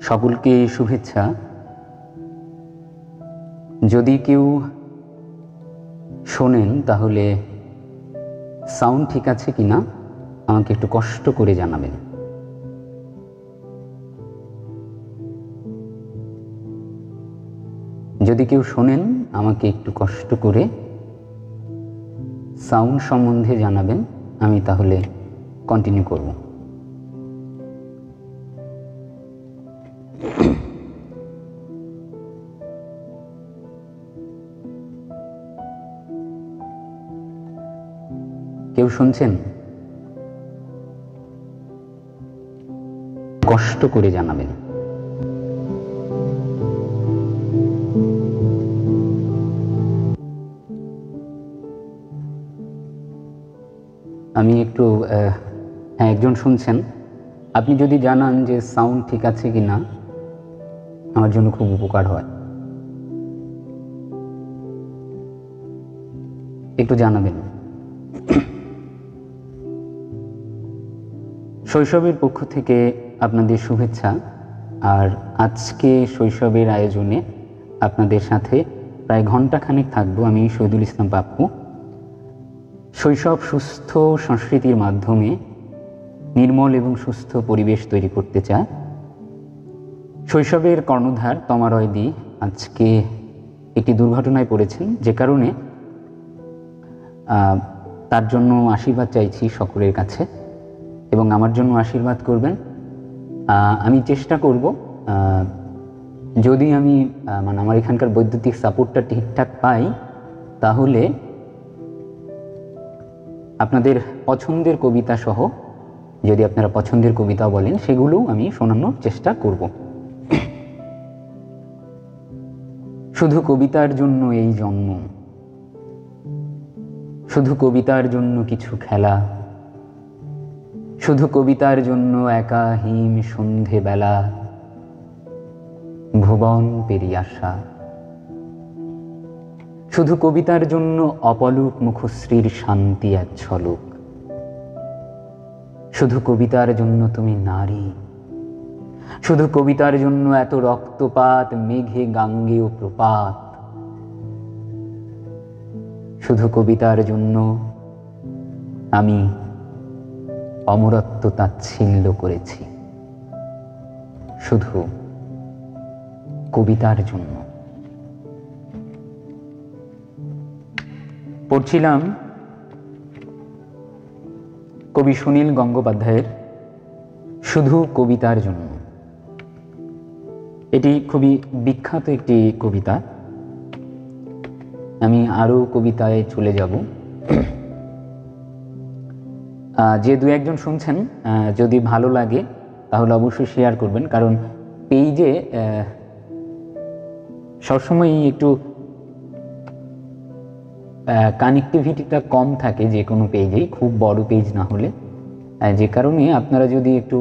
সকলকে শুভেচ্ছা। যদি কেউ শোনেন তাহলে সাউন্ড ঠিক আছে কিনা আমাকে একটু কষ্ট করে জানাবেন। যদি কেউ শোনেন আমাকে একটু কষ্ট করে সাউন্ড সম্বন্ধে জানাবেন, আমি তাহলে কন্টিনিউ করব। কেউ শুনছেন? কষ্ট করে জানাবেন। আমি একটু হ্যাঁ, একজন শুনছেন। আপনি যদি জানান যে সাউন্ড ঠিক আছে কিনা আমার জন্য খুব উপকার হয়, একটু জানাবেন। শৈশবের পক্ষ থেকে আপনাদের শুভেচ্ছা। আর আজকে শৈশবের আয়োজনে আপনাদের সাথে প্রায় ঘণ্টাখানেক থাকবো। আমি শহীদুল ইসলাম পাপ্পু। শৈশব সুস্থ সংস্কৃতির মাধ্যমে নির্মল এবং সুস্থ পরিবেশ তৈরি করতে চায়। শৈশবের কর্ণধার তমারয় দি আজকে একটি দুর্ঘটনায় পড়েছেন, যে কারণে তার জন্য আশীর্বাদ চাইছি সকলের কাছে এবং আমার জন্য আশীর্বাদ করবেন। আমি চেষ্টা করব, যদি আমি আমার এখানকার বৈদ্যুতিক সাপোর্টটা ঠিকঠাক পাই তাহলে আপনাদের পছন্দের কবিতা সহ, যদি আপনারা পছন্দের কবিতা বলেন, সেগুলোও আমি শোনানোর চেষ্টা করব। শুধু কবিতার জন্য এই জন্ম, শুধু কবিতার জন্য কিছু খেলা, শুধু কবিতার জন্য একা হিম সন্ধেবেলা, ভুবন পেরিয়ে আসা। শুধু কবিতার জন্য অপলক মুখশ্রীর শান্তি এক ঝলক। শুধু কবিতার জন্য তুমি নারী, শুধু কবিতার জন্য এত রক্তপাত, মেঘে গাঙ্গেয় প্রপাত। শুধু কবিতার জন্য আমি অমরত্ব তাচ্ছিল্য করেছি, শুধু কবিতার জন্য। পড়ছিলাম কবি সুনীল গঙ্গোপাধ্যায়ের শুধু কবিতার জন্য। এটি খুবই বিখ্যাত একটি কবিতা। আমি আরও কবিতায় চলে যাব। যে দু একজন শুনছেন, যদি ভালো লাগে তাহলে অবশ্যই শেয়ার করবেন, কারণ পেজে সবসময় একটু কানেক্টিভিটিটা কম থাকে যে কোনো পেজেই, খুব বড় পেজ না হলে, যে কারণে আপনারা যদি একটু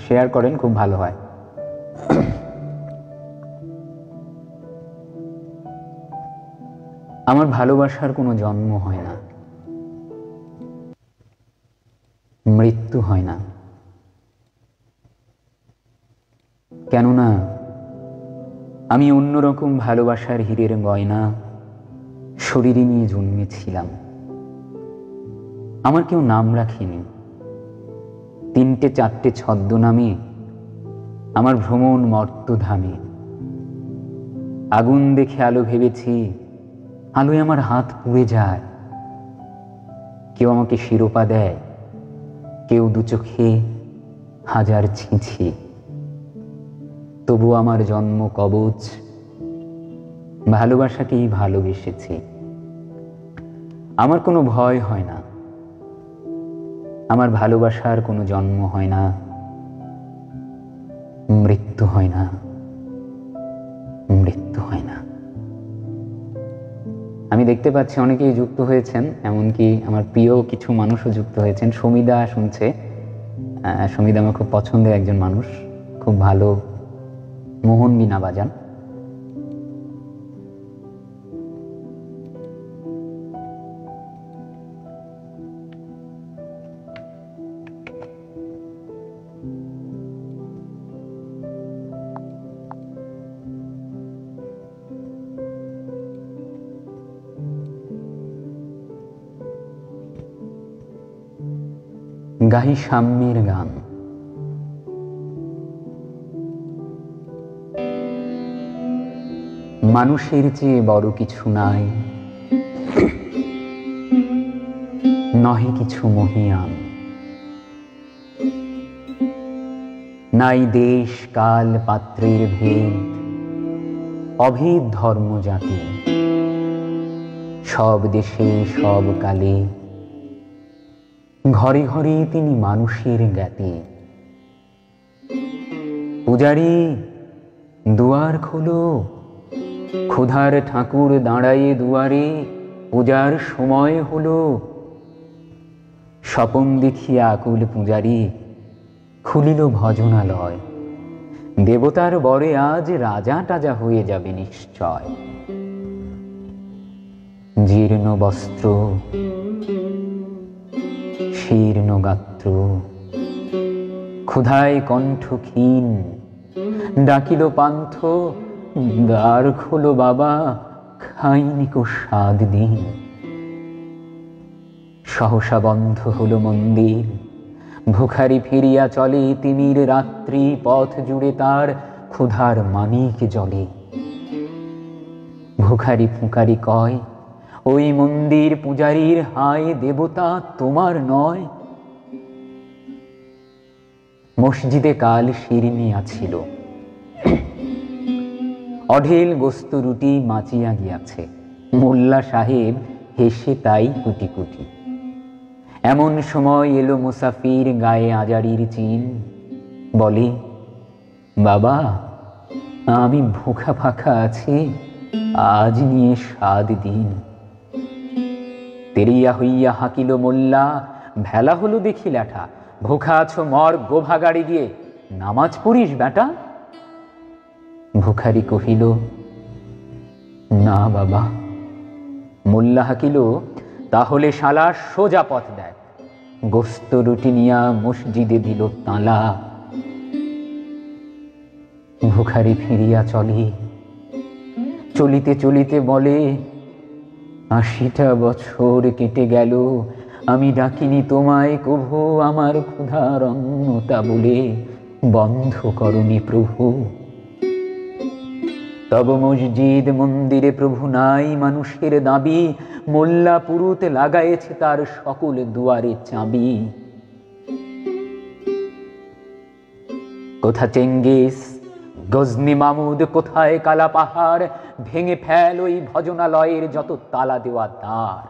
শেয়ার করেন খুব ভালো হয়। আমার ভালোবাসার কোনো জন্ম হয় না, মৃত্যু হয় না, কেননা আমি অন্যরকম ভালোবাসার হীরের গয়না শরীরে নিয়ে জন্মেছিলাম। আমার কেউ নাম রাখেনি, তিনটে চারটে ছদ্মনামে আমার ভ্রমণ মর্তধামে। আগুন দেখে আলো ভেবেছি, আলোয় আমার হাত পুড়ে যায়। কেউ আমাকে শিরোপা দেয়, কেউ দু চোখে হাজার ছিঁচি। তবু আমার জন্ম কবচ, ভালোবাসাকেই ভালোবেসেছি। আমার কোনো ভয় হয় না, আমার ভালোবাসার কোনো জন্ম হয় না, মৃত্যু হয় না, মৃত্যু হয় না। আমি দেখতে পাচ্ছি অনেকেই যুক্ত হয়েছেন, এমনকি আমার প্রিয় কিছু মানুষও যুক্ত হয়েছেন। সমিদা শুনছে। সমিদা আমার খুব পছন্দের একজন মানুষ, খুব ভালো মোহন বীণা বাজান। গাহি সাম্যের গান। মানুষের চেয়ে বড় কিছু নাই, নহে কিছু মহিয়ান। নাই দেশ কাল পাত্রের ভেদ, অভেদ ধর্ম জাতি। সব দেশে সব কালে, ঘরে ঘরে তিনি মানুষের জ্ঞাতি। পূজারি দুয়ার খোলো, ক্ষুধার ঠাকুর দাঁড়ায়ে দুয়ারে, পূজার সময় হলো। স্বপন দেখিয়া আকুল পূজারি, খুলিল ভজনালয়। দেবতার বরে আজ রাজা টাজা হয়ে যাবে নিশ্চয়। জীর্ণ বস্ত্র, শীর্ণ গাত্র, ক্ষুধায় কণ্ঠ ক্ষীণ, ডাকিল পান্থ, দ্বার খোলো বাবা, খাইনি কো 7 দিন। সহসা বন্ধ হলো মন্দির, ভুখারি ফিরিয়া চলে তিমির রাত্রি। পথ জুড়ে তার ক্ষুধার মানিক জলে। ভুখারি ফুঁকারি কয়, ওই মন্দির পূজারীর হায় দেবতা তোমার নয়। মসজিদে কাল শিরনি আছিল, অঢেল গোস্ত রুটি মাচিয়া গিয়াছে। মোল্লা সাহেব হেসে তাই কুটি কুটি। এমন সময় এলো মুসাফির, গায়ে আজারির চিন। বলে, বাবা আমি ভুখা ফাঁকা আছি, আজ নিয়ে 7 দিন। তেরিয়া হইয়া হাকিল মোল্লা, ভেলা হলো দেখি ল্যাঠা। ভুখা আছো মর, গোভা গাড়ি গিয়ে নামাজ পড়িস বেটা। ভুখারি কহিল, না বাবা। মোল্লা হাকিল, তাহলে শালা সোজা পথ দেখ। গোস্ত রুটি নিয়া মসজিদে দিল তালা। ভুখারি ফিরিয়া চলে, চলিতে চলিতে বলে, 80টা বছর কেটে গেল, আমি ডাকিনি তোমায় কভু। আমার ক্ষুধার অন্নতা বলে বন্ধ করনি প্রভু। তব মসজিদ মন্দিরে প্রভু নাই, মানুষের দাবি। মোল্লা পুরুত লাগায়েছে তার সকল দুয়ারে চাবি। কোথা চেঙ্গিস, গজনি মামুদ, কোথায় কালা পাহাড়। ভেঙে ফেল ওই ভজনালয়ের যত তালা দেওয়া দ্বার।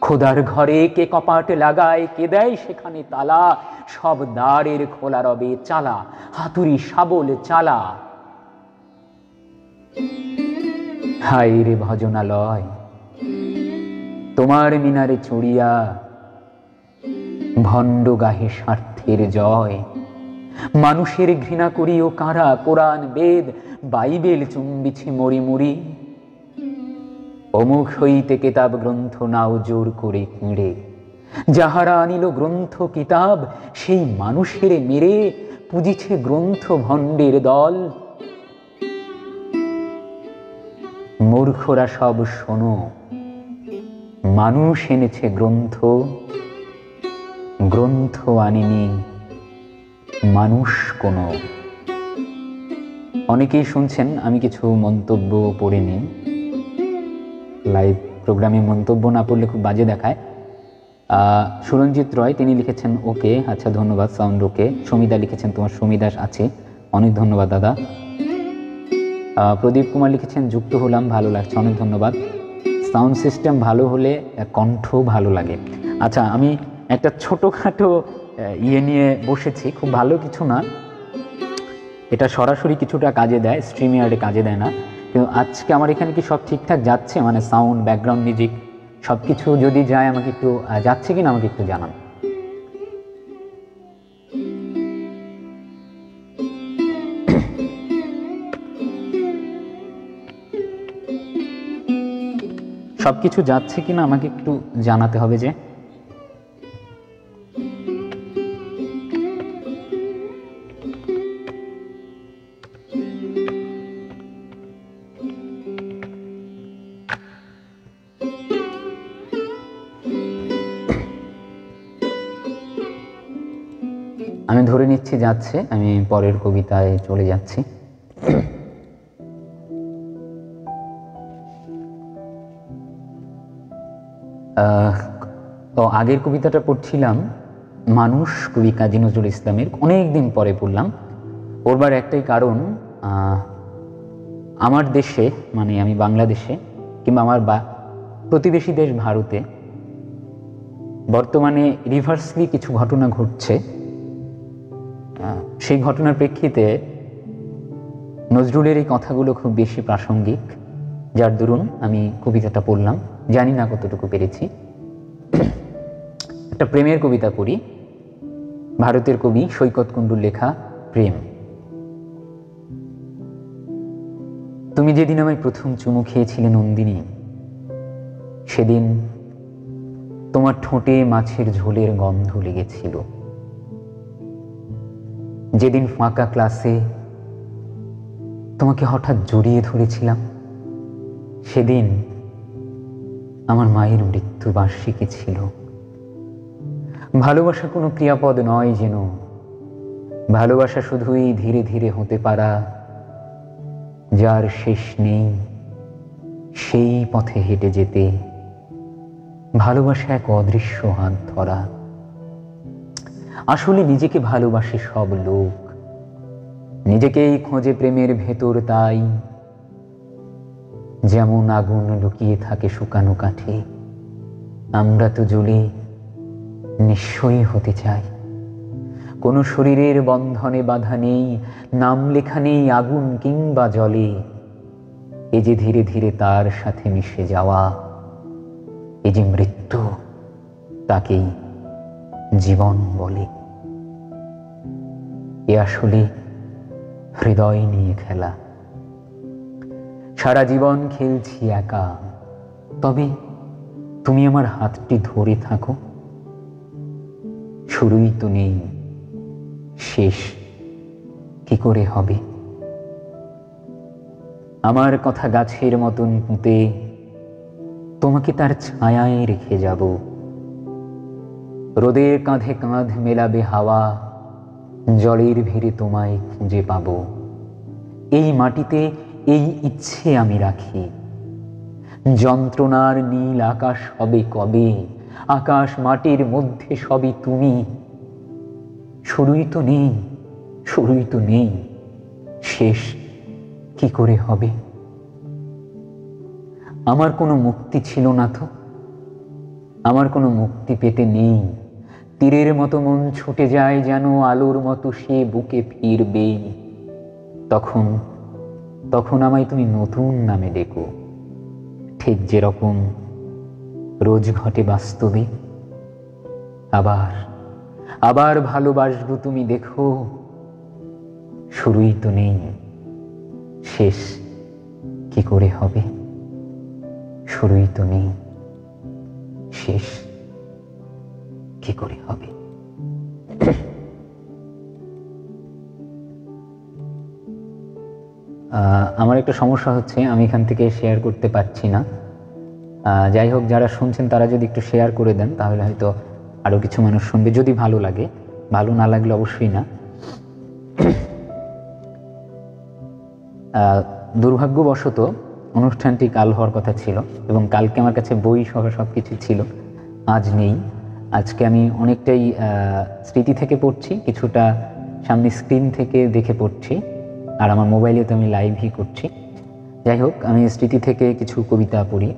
খোদার ঘরে কে কপাট লাগায়, কে দেয় সেখানে তালা। সব দ্বারের খোলা রবে চালা, হাতুড়ি শাবল চালা। হায় রে ভজনালয়, তোমার মিনারে চড়িয়া ভণ্ড গাহে স্বার্থের জয়। মানুষের ঘৃণা করিও কারা, কোরআন বেদ বাইবেল চুম্বিছে মরি মরি। অমুখ হইতে কেতাব গ্রন্থ নাও জোর করে কিঁড়ে। যাহারা আনিল গ্রন্থ কিতাব, সেই মানুষের মেরে পুজিছে গ্রন্থ ভণ্ডের দল। মূর্খরা সব শোনো, মানুষ এনেছে গ্রন্থ, গ্রন্থ আনেনি মানুষ কোনো। অনেকেই শুনছেন, আমি কিছু মন্তব্য পড়ে নিই। লাইভ প্রোগ্রামে মন্তব্য না পড়লে খুব বাজে দেখায়। সুরঞ্জিত রয় তিনি লিখেছেন ওকে, আচ্ছা ধন্যবাদ, সাউন্ড ওকে। সমিদা লিখেছেন তোমার সমিদাস আছে, অনেক ধন্যবাদ দাদা। প্রদীপ কুমার লিখেছেন যুক্ত হলাম, ভালো লাগছে, অনেক ধন্যবাদ। সাউন্ড সিস্টেম ভালো হলে কণ্ঠ ভালো লাগে। আচ্ছা, আমি একটা ছোটোখাটো নিয়ে বসেছি, খুব ভালো কিছু না, এটা সরাসরি কিছুটা কাজে দেয়, স্ট্রিমিয়ার্ডে কাজে দেয় না। কিন্তু আজকে আমার এখানে কি সব ঠিকঠাক যাচ্ছে, মানে সাউন্ড, ব্যাকগ্রাউন্ড মিউজিক সব কিছু যদি যায় আমাকে একটু যাচ্ছে কিনা আমাকে একটু জানান। সব কিছু যাচ্ছে কিনা আমাকে একটু জানাতে হবে যে। আমি ধরে নিচ্ছি যাচ্ছে, আমি পরের কবিতায় চলে যাচ্ছি। তো আগের কবিতাটা পড়ছিলাম মানুষ, কবি কাজী নজরুল ইসলামের। অনেক দিন পরে পড়লাম। পড়বার একটাই কারণ, আমার দেশে, মানে আমি বাংলাদেশে কিংবা আমার প্রতিবেশী দেশ ভারতে বর্তমানে রিভার্সলি কিছু ঘটনা ঘটছে। সেই ঘটনার প্রেক্ষিতে নজরুলের এই কথাগুলো খুব বেশি প্রাসঙ্গিক, যার দরুন আমি কবিতাটা পড়লাম। জানি না কতটুকু পেরেছি। একটা প্রেমের কবিতা পড়ি। ভারতের কবি সৈকত কুণ্ডুর লেখা প্রেম। তুমি যেদিন আমায় প্রথম চুমু খেয়েছিলে নন্দিনী, সেদিন তোমার ঠোঁটে মাছের ঝোলের গন্ধ লেগেছিল। যেদিন ফাঁকা ক্লাসে তোমাকে হঠাৎ জড়িয়ে ধরেছিলাম, সেদিন আমার মায়ের মৃত্যুবার্ষিকী ছিল। ভালোবাসা কোনো ক্রিয়াপদ নয় যেন, ভালোবাসা শুধুই ধীরে ধীরে হতে পারা, যার শেষ নেই সেই পথে হেঁটে যেতে। ভালোবাসা এক অদৃশ্য হাত ধরা। আসলে নিজেকে ভালোবাসে সব লোক, নিজেকেই খোঁজে প্রেমের ভেতর। তাই যেমন আগুন লুকিয়ে থাকে শুকানো কাঠে, আমরা তো জ্বলে নিশ্চয়ই হতে চাই। কোনো শরীরের বন্ধনে বাধা নেই, নাম লেখা নেই আগুন কিংবা জলে। এ যে ধীরে ধীরে তার সাথে মিশে যাওয়া, এ যে মৃত্যু, তাকেই জীবন বলে। এ আসলে হৃদয় নিয়ে খেলা। সারা জীবন খেলছি একা, তবে তুমি আমার হাতটি ধরে থাকো। শুরুই তো নেই, শেষ কি করে হবে? আমার কথা গাছের মতন পুঁতে তোমাকে তার ছায়ায় রেখে যাব। রোদের কাঁধে কাঁধ মেলাবে হাওয়া, জলের ভিড়ে তোমায় খুঁজে পাব। এই মাটিতে এই ইচ্ছে আমি রাখি। যন্ত্রণার নীল আকাশ হবে কবে, আকাশ মাটির মধ্যে সবই তুমি। শুরুই তো নেই, শুরুই তো নেই, শেষ কি করে হবে? আমার কোনো মুক্তি ছিল না তো, আমার কোনো মুক্তি পেতে নেই। তীরের মতো মন ছুটে যায় যেন, আলোর মতো সে বুকে ফিরবে। তখন তখন আমায় তুমি নতুন নামে ডেকো, ঠিক যেরকম রোজ ঘটে বাস্তবে। আবার আবার ভালোবাসবো তুমি দেখো। শুরুই তো নেই, শেষ কি করে হবে? শুরুই তো নেই, শেষ কি করে হবে? আমার একটা সমস্যা হচ্ছে, আমি এখান থেকে শেয়ার করতে পারছি না। যাই হোক, যারা শুনছেন তারা যদি একটু শেয়ার করে দেন, তাহলে হয়তো আরও কিছু মানুষ শুনবে, যদি ভালো লাগে। ভালো না লাগলে অবশ্যই না। দুর্ভাগ্যবশত অনুষ্ঠানটি কাল হওয়ার কথা ছিল, এবং কালকে আমার কাছে বই সহ সব কিছু ছিল, আজ নেই। আজকে আমি অনেকটাই স্মৃতি থেকে পড়ছি, কিছুটা সামনে স্ক্রিন থেকে দেখে পড়ছি, আর আমার মোবাইলে তো আমি লাইভই করছি। যাই হোক, আমি স্মৃতি থেকে কিছু কবিতা পড়ি।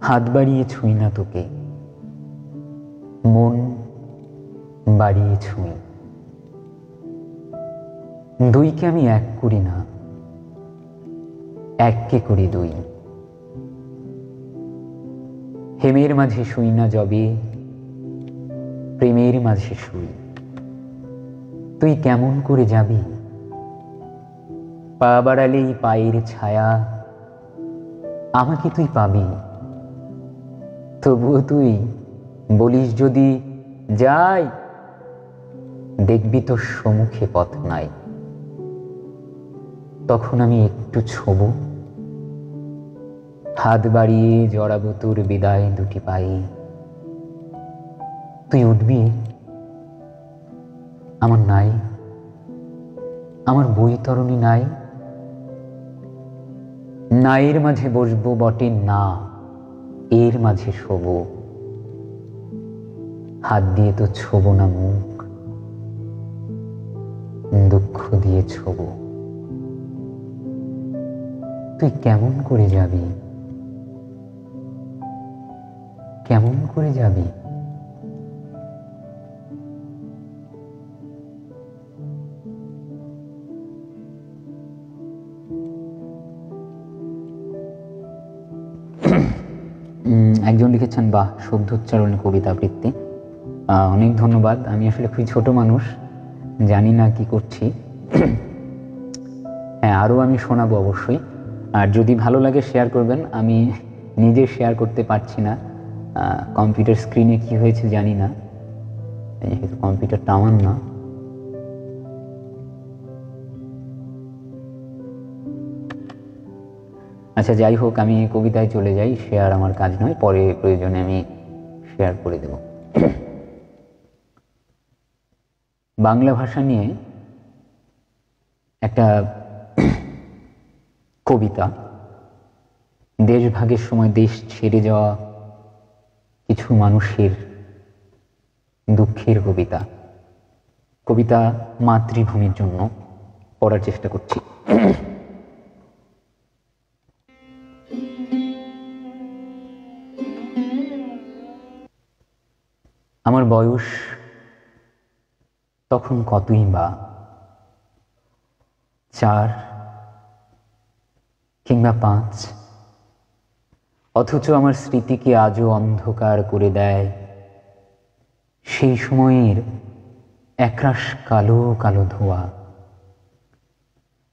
হাত বাড়িয়ে ছুঁই না তোকে, মন বাড়িয়ে ছুঁই। দুইকে আমি এক করি না, এককে করি দুই। হেমের মাঝে শুই না যবে, প্রেমের মাঝে শুই। তুই কেমন করে যাবি? পা বাড়ালেই পায়ের ছায়া, আমাকে তুই পাবি। তবুও তুই বলিস যদি যাই, দেখবি তোর সম্মুখে পথ নাই। তখন আমি একটু ছোবো, হাত বাড়িয়ে জড়াবো তোর বিদায় দুটি পায়ে। তুই উঠবি আমার নাই, আমার বৈতরণী নাই, নাইয়ের মাঝে বসবো বটে না, এর মাঝে শোবো, হাত দিয়ে তো ছোবো না মুখ, দুঃখ দিয়ে ছোবো। তুই কেমন করে যাবি, কেমন করে যাবি? একজন লিখেছেন, বাহ, শুদ্ধ উচ্চারণে কবিতা আবৃত্তি। অনেক ধন্যবাদ। আমি আসলে খুবই ছোট মানুষ, জানি না কি করছি। হ্যাঁ, আরও আমি শোনাবো অবশ্যই। আর যদি ভালো লাগে শেয়ার করবেন। আমি নিজে শেয়ার করতে পারছি না, কম্পিউটার স্ক্রিনে কি হয়েছে জানি না, যেহেতু কম্পিউটারটা আমার না। আচ্ছা, যাই হোক, আমি কবিতায় চলে যাই। শেয়ার আমার কাজ নয়, পরে প্রয়োজনে আমি শেয়ার করে দেব। বাংলা ভাষা নিয়ে একটা কবিতা, দেশভাগের সময় দেশ ছেড়ে যাওয়া কিছু মানুষের দুঃখের কবিতা। কবিতা মাতৃভূমির জন্য পড়ার চেষ্টা করছি। আমার বয়স তখন কতই বা, 4 কিংবা 5, অথচ আমার স্মৃতিকে আজও অন্ধকার করে দেয় সেই সময়ের একরাশ কালো কালো ধোঁয়া।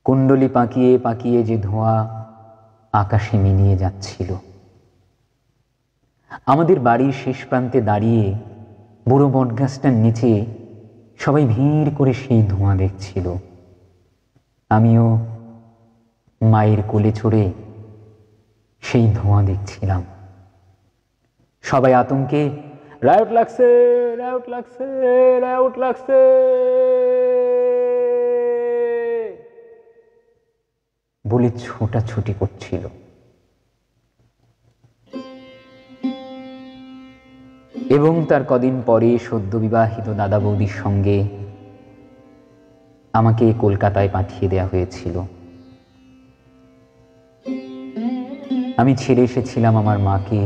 কুণ্ডলি পাকিয়ে পাকিয়ে যে ধোঁয়া আকাশে মিলিয়ে যাচ্ছিল। আমাদের বাড়ির শেষ প্রান্তে দাঁড়িয়ে বুড়ো বটগাছটার নিচে সবাই ভিড় করে সেই ধোঁয়া দেখছিল। আমিও মায়ের কোলে চড়ে সেই ধোঁয়া দেখছিলাম। সবাই আতঙ্কে রায়ট লাগছে, রায়ট লাগছে, রায়ট লাগছে বলে ছোটাছুটি করছিল। এবং তার কদিন পরে সদ্য বিবাহিত দাদা বৌদির সঙ্গে আমাকে কলকাতায় পাঠিয়ে দেওয়া হয়েছিল। আমি ছেড়ে এসেছিলাম আমার মাকে,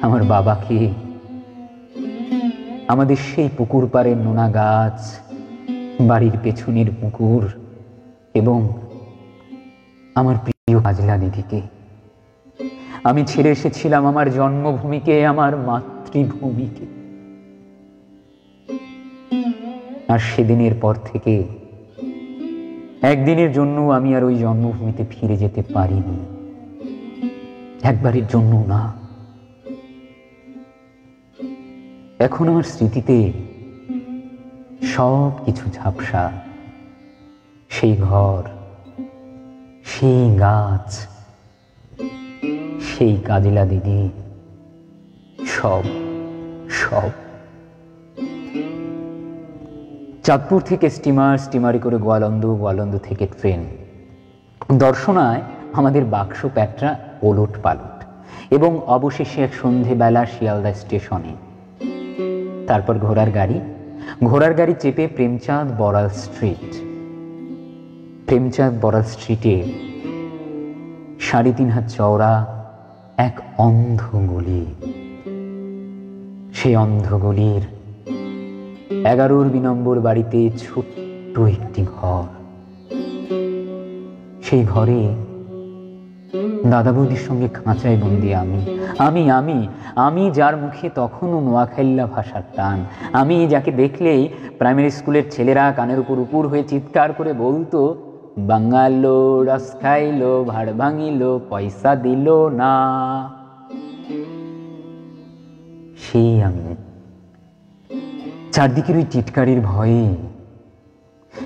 আমার বাবাকে, আমাদের সেই পুকুর পাড়ের নোনা গাছ, বাড়ির পেছনের পুকুর এবং আমার প্রিয় কাজলা দিদিকে। আমি ছেড়ে এসেছিলাম আমার জন্মভূমিকে, আমার মাতৃভূমিকে। আর সেদিনের পর থেকে একদিনের জন্য আমি আর ওই জন্মভূমিতে ফিরে যেতে পারিনি, একবারের জন্য না। এখন আমার স্মৃতিতে সব কিছু ঝাপসা। সেই ঘর, সেই গাছ, সেই কাজলা দিদি, সব সব। চাঁদপুর থেকে স্টিমার, স্টিমারে করে গোয়ালন্দ, গোয়ালন্দ থেকে ট্রেন। দর্শনায় আমাদের বাক্স প্যাটরা ওলট পালট এবং অবশেষে এক সন্ধেবেলা শিয়ালদা স্টেশনে। তারপর ঘোড়ার গাড়ি, ঘোড়ার গাড়ি চেপে প্রেমচাঁদ বড়াল স্ট্রিট। প্রেমচাঁদ বড়াল স্ট্রিটে 3.5 হাত চওড়া এক অন্ধ গলি। সেই অন্ধ গলির 11 নম্বর বাড়িতে ছোট্ট একটি ঘর। সেই ঘরে দাদা বৌদির সঙ্গে খাঁচায় বন্দি আমি। আমি আমি আমি যার মুখে তখনও নোয়াখাইল্লা ভাষার টান। আমি যাকে দেখলেই প্রাইমারি স্কুলের ছেলেরা কানের উপর উপর হয়ে চিৎকার করে বলতো, বাঙালো, রস খাইলো, ভাড় ভাঙিলো, পয়সা দিল না। সেই আমি। চারদিকের ওই টিটকারির ভয়ে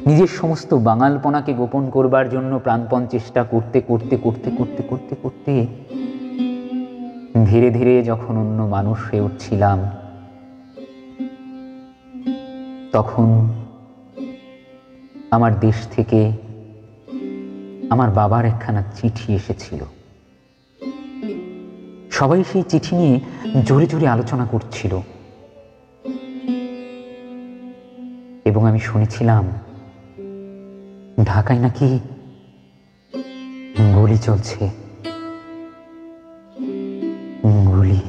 নিজের সমস্ত বাঙালপনাকে গোপন করবার জন্য প্রাণপণ চেষ্টা করতে করতে করতে করতে করতে করতে ধীরে ধীরে যখন অন্য মানুষ হয়ে উঠছিলাম, তখন আমার দেশ থেকে আমার বাবার একখানা চিঠি এসেছিল। সবাই সেই চিঠি নিয়ে জোরে জোরে আলোচনা করছিল এবং আমি শুনেছিলাম ঢাকায় নাকি গুলি চলছে। গুলি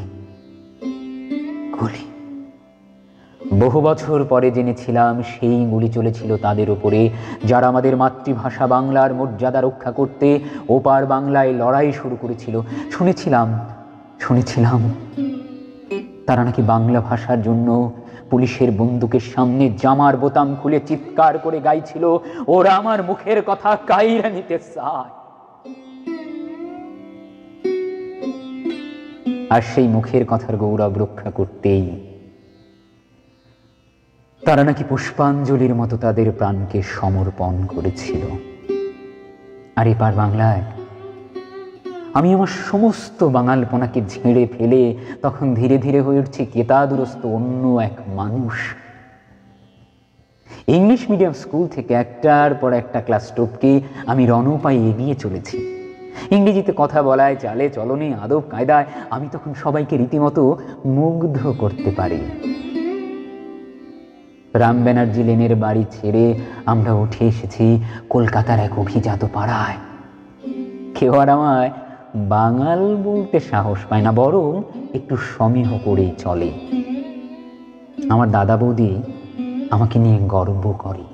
গুলি বহু বছর পরে জেনেছিলাম সেই গুলি চলেছিল তাদের উপরে যারা আমাদের মাতৃভাষা বাংলার মর্যাদা রক্ষা করতে ওপার বাংলায় লড়াই শুরু করেছিল। শুনেছিলাম তারা নাকি বাংলা ভাষার জন্য পুলিশের বন্দুকের সামনে জামার বোতাম খুলে চিৎকার করে গাইছিল, ওরা আমার মুখের কথা কাইরা নিতে চায়। আর সেই মুখের কথার গৌরব রক্ষা করতেই তারা নাকি পুষ্পাঞ্জলির মতো তাদের প্রাণকে সমর্পণ করেছিল। আর এপার বাংলায় আমি আমার সমস্ত বাঙালপনাকে ঝেড়ে ফেলে তখন ধীরে ধীরে হয়ে উঠছি কেতাদুরস্ত অন্য এক মানুষ। ইংলিশ মিডিয়াম স্কুল থেকে একটার পর একটা ক্লাস টপকে আমি রণপায়ে এগিয়ে চলেছি। ইংরেজিতে কথা বলায়, চালে চলনে, আদব কায়দায় আমি তখন সবাইকে রীতিমতো মুগ্ধ করতে পারি। রাম ব্যানার্জি লেনের বাড়ি ছেড়ে আমরা উঠে এসেছি কলকাতার এক অভিজাত পাড়ায়। কেউ আর আমায় বাঙাল বলতে সাহস পায় না, বরং একটু সমীহ করেই চলে। আমার দাদা বৌদি আমাকে নিয়ে গর্ব করে।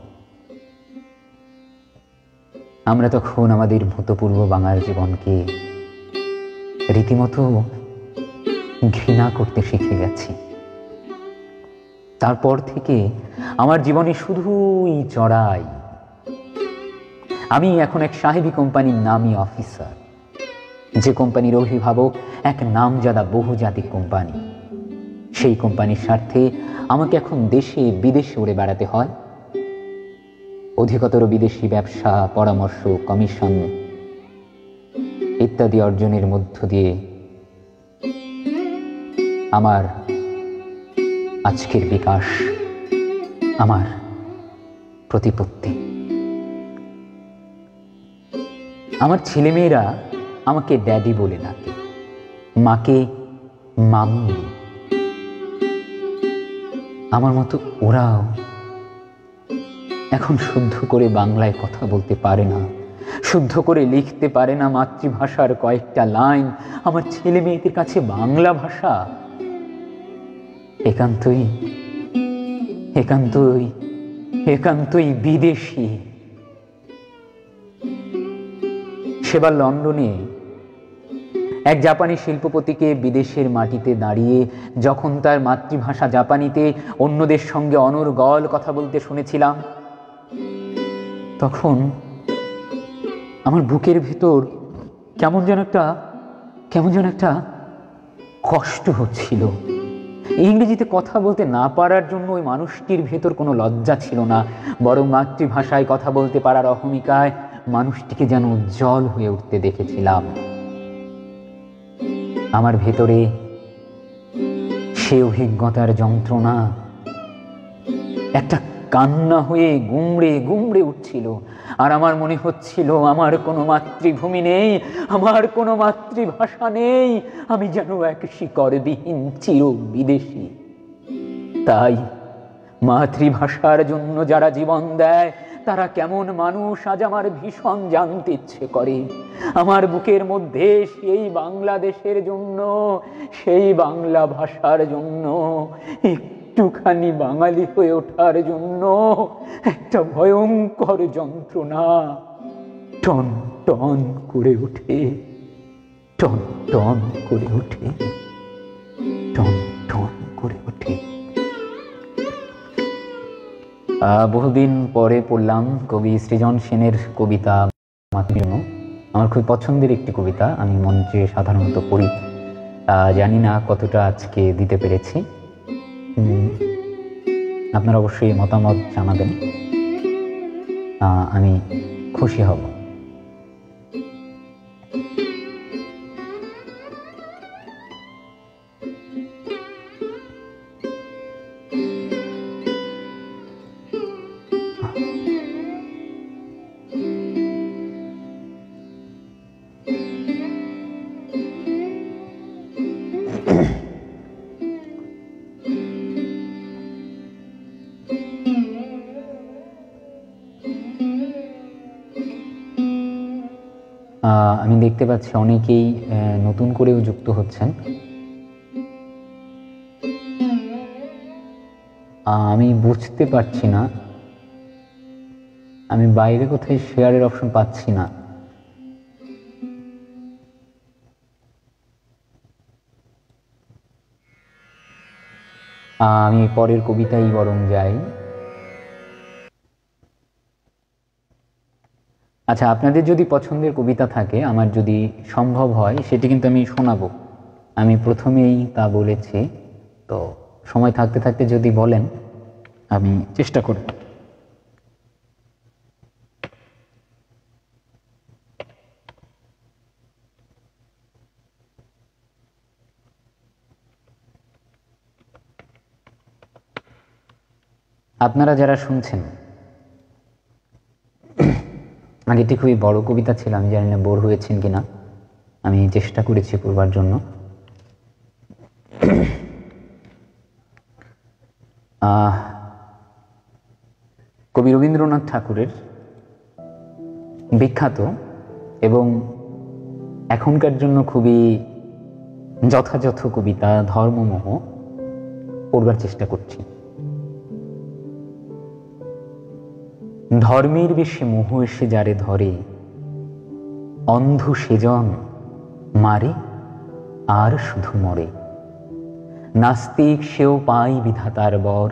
আমরা তখন আমাদের ভূতপূর্ব বাঙাল জীবনকে রীতিমতো ঘৃণা করতে শিখে গেছি। তারপর থেকে আমার জীবনে শুধুই চড়াই। আমি এখন এক সাহেবী কোম্পানির নামী অফিসার, যে কোম্পানির অভিভাবক এক নামজাদা বহুজাতিক কোম্পানি। সেই কোম্পানির স্বার্থে আমাকে এখন দেশে বিদেশে উড়ে বেড়াতে হয়। অধিকতর বিদেশি ব্যবসা, পরামর্শ, কমিশন ইত্যাদি অর্জনের মধ্য দিয়ে আমার আজকের বিকাশ, আমার প্রতিপত্তি। আমার ছেলেমেয়েরা আমাকে ড্যাডি বলে ডাকে, মাকে মাম্মি। আমার মতো ওরাও এখন শুদ্ধ করে বাংলায় কথা বলতে পারে না, শুদ্ধ করে লিখতে পারে না মাতৃভাষার কয়েকটা লাইন। আমার ছেলে মেয়েদের কাছে বাংলা ভাষা একান্তই একান্তই একান্তই বিদেশি। সেবার লন্ডনে এক জাপানি শিল্পপতিকে বিদেশের মাটিতে দাঁড়িয়ে যখন তার মাতৃভাষা জাপানিতে অন্যদের সঙ্গে অনর্গল কথা বলতে শুনেছিলাম, তখন আমার বুকের ভেতর কেমন যেন একটা কষ্ট হচ্ছিল। ইংরেজিতে কথা বলতে না পারার জন্য ওই মানুষটির ভেতর কোনো লজ্জা ছিল না, বরং মাতৃভাষায় কথা বলতে পারার অহমিকায় মানুষটিকে যেন উজ্জ্বল হয়ে উঠতে দেখেছিলাম। আমার ভেতরে সে অভিজ্ঞতার যন্ত্রণা একটা কান্না হয়ে গুমড়ে গুমড়ে উঠছিল। আর আমার মনে হচ্ছিল আমার কোনো মাতৃভূমি নেই, আমার কোনো মাতৃভাষা নেই, আমি যেন এক শিকড়বিহীন চির বিদেশি। তাই মাতৃভাষার জন্য যারা জীবন দেয় তারা কেমন মানুষ আজ আমার ভীষণ জানতে ইচ্ছে করে। আমার বুকের মধ্যে সেই বাংলাদেশের জন্য, সেই বাংলা ভাষার জন্য, একটুখানি বাঙালি হয়ে ওঠার জন্য একটা ভয়ঙ্কর যন্ত্রণা টন টন করে ওঠে, টন টন করে ওঠে, টন টন করে ওঠে। বহুদিন পরে পড়লাম কবি সৃজন সেনের কবিতা মাতৃভূমি। আমার খুব পছন্দের একটি কবিতা, আমি মঞ্চে সাধারণত পড়ি। জানি না কতটা আজকে দিতে পেরেছি। আপনারা অবশ্যই মতামত জানাবেন, আমি খুশি হব। আমি দেখতে পাচ্ছি অনেকেই নতুন করেও যুক্ত হচ্ছেন। আমি বুঝতে পারছি না, আমি বাইরে কোথায় শেয়ারের অপশন পাচ্ছি না। আমি পরের কবিতাই বরং যাই। আচ্ছা, আপনাদের যদি পছন্দের কবিতা থাকে, আমার যদি সম্ভব হয় সেটি কিন্তু আমি শোনাবো। আমি প্রথমেই তা বলেছি, তো সময় থাকতে থাকতে যদি বলেন আমি চেষ্টা করব। আপনারা যারা শুনছেন, আগেটি খুবই বড় কবিতা ছিল, আমি জানি না বোর হয়েছেন কিনা, আমি চেষ্টা করেছি করবার জন্য। কবি রবীন্দ্রনাথ ঠাকুরের বিখ্যাত এবং এখনকার জন্য খুবই যথাযথ কবিতা ধর্মমোহ পড়বার চেষ্টা করছি। ধর্মের বেশে মোহ এসে যারে ধরে, অন্ধ সেজন মারে আর শুধু মরে। নাস্তিক সেও পাই বিধাতার বর,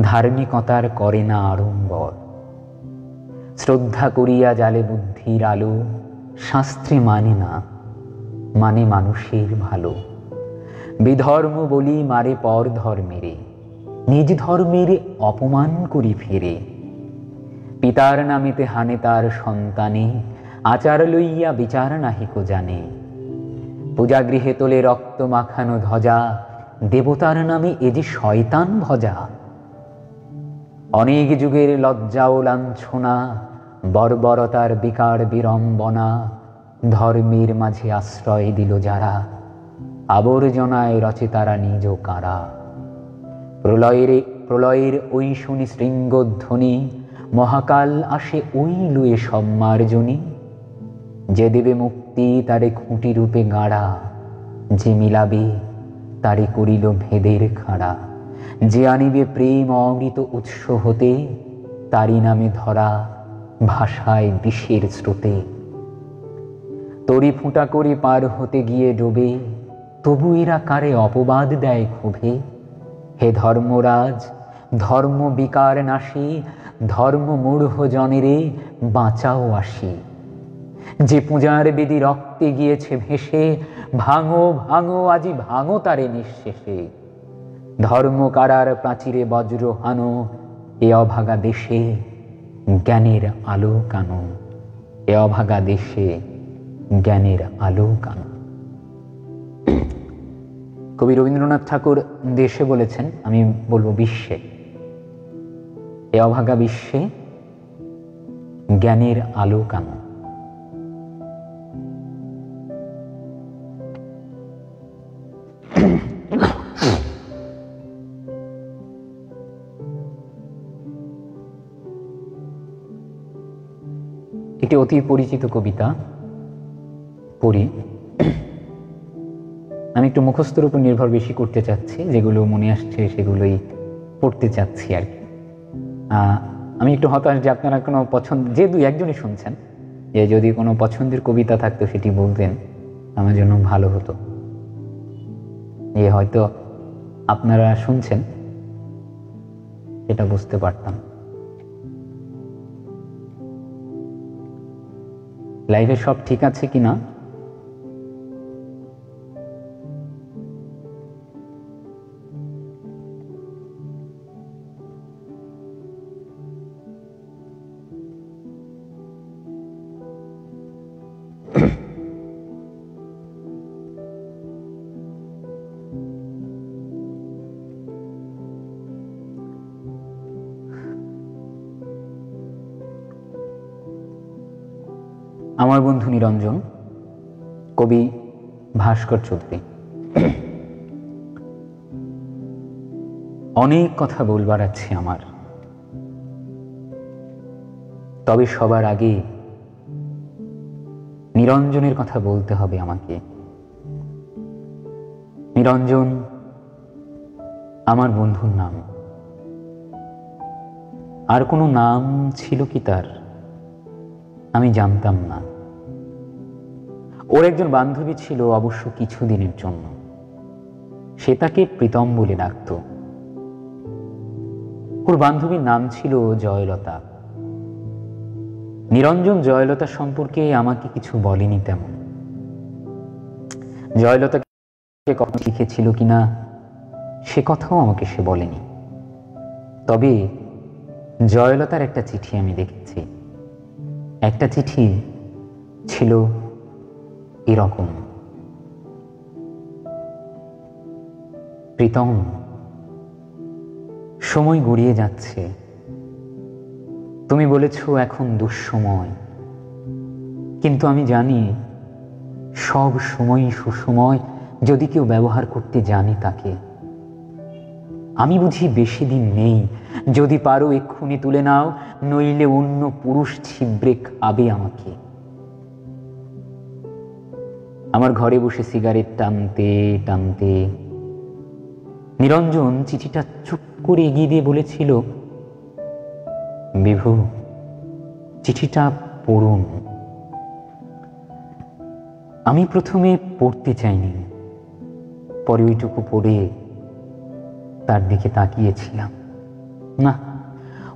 ধার্মিকতার করে না আড়ম্বর। শ্রদ্ধা করিয়া জালে বুদ্ধির আলো, শাস্ত্রে মানে না, মানে মানুষের ভালো। বিধর্ম বলি মারে পর ধর্মেরে, নিজ ধর্মের অপমান করি ফেরে। পিতার নামেতে হানে তার সন্তানে, আচার লইয়া বিচার নাহিক জানে। পূজাগৃহে তোলে রক্ত মাখানো ধ্বজা, দেবতার নামে এ যে শয়তান ভজা। অনেক যুগের লজ্জা ও লাঞ্ছনা, বর্বরতার বিকার বিড়ম্বনা। ধর্মের মাঝে আশ্রয় দিল যারা, আবর্জনায় রচে তারা নিজ কারা। প্রলয়ের ওই শুনি শৃঙ্গধ্বনি, মহাকাল আসে ওই লুয়ে সম্মার্জনী। যে দেবে মুক্তি তারে খুঁটি রূপে গাড়া, যে মিলাবে তারে করিল ভেদের খাড়া। যে আনিবে প্রেম অমৃত উৎস হতে, তারি নামে ধরা ভাষায় বিষের স্রোতে। তরি ফুঁটা করে পার হতে গিয়ে ডোবে, তবু এরা কারে অপবাদ দেয় ক্ষোভে। হে ধর্মরাজ, ধর্ম বিকার নাশী, ধর্ম মূঢ় জনেরে বাঁচাও আসি। যে পূজার বেদি রক্তে গিয়েছে ভেসে, ভাঙো ভাঙো আজি ভাঙো তারে নিঃশেষে। ধর্ম কারার প্রাচীরে বজ্র হানো, এ অভাগা দেশে জ্ঞানের আলো কানো। এ অভাগা দেশে জ্ঞানের আলো কানো। কবি রবীন্দ্রনাথ ঠাকুর দেশে বলেছেন, আমি বলবো বিশ্বে। এ অভাগা বিশ্বে জ্ঞানের আলো কানো। একটি অতি পরিচিত কবিতা পড়ি। আমি একটু মুখস্থের উপর নির্ভর বেশি করতে চাচ্ছি, যেগুলো মনে আসছে সেগুলোই পড়তে চাচ্ছি আর কি। আমি একটু হতাশ যে আপনারা কোনো পছন্দ, যে দুই একজনই শুনছেন, যে যদি কোনো পছন্দের কবিতা থাকতো সেটি বলতেন, আমার জন্য ভালো হতো। হয়তো আপনারা শুনছেন এটা বুঝতে পারতাম। লাইভে সব ঠিক আছে কিনা? আমার বন্ধু নিরঞ্জন, কবি ভাস্কর চৌধুরী। অনেক কথা বলবার আছে আমার, তবে সবার আগে নিরঞ্জনের কথা বলতে হবে আমাকে। নিরঞ্জন আমার বন্ধুর নাম। আর কোনো নাম ছিল কি তার আমি জানতাম না। ওর একজন বান্ধবী ছিল, অবশ্য কিছুদিনের জন্য। সে তাকে প্রীতম বলে ডাকত। ওর বান্ধবীর নাম ছিল জয়লতা। নিরঞ্জন জয়লতা সম্পর্কে আমাকে কিছু বলেনি তেমন। জয়লতাকে কখন লিখেছিল কিনা সে কথাও আমাকে সে বলেনি। তবে জয়লতার একটা চিঠি আমি দেখেছি। একটা চিঠি ছিল এরকম: প্রীতম, সময় গড়িয়ে যাচ্ছে। তুমি বলেছ এখন দুঃসময়, কিন্তু আমি জানি সব সময়ই সুসময় যদি কেউ ব্যবহার করতে জানে তাকে। আমি বুঝি বেশি দিন নেই, যদি পারো এক্ষুনি তুলে নাও, নইলে অন্য পুরুষ ছিবড়ে খাবে আমাকে। আমার ঘরে বসে সিগারেট টানতে টানতে নিরঞ্জন চিঠিটা চুপ করে এগিয়ে দিয়ে বলেছিল, বিভু, চিঠিটা পড়ুন। আমি প্রথমে পড়তে চাইনি, পরে ওইটুকু পড়ে তার দিকে তাকিয়েছিলাম। না,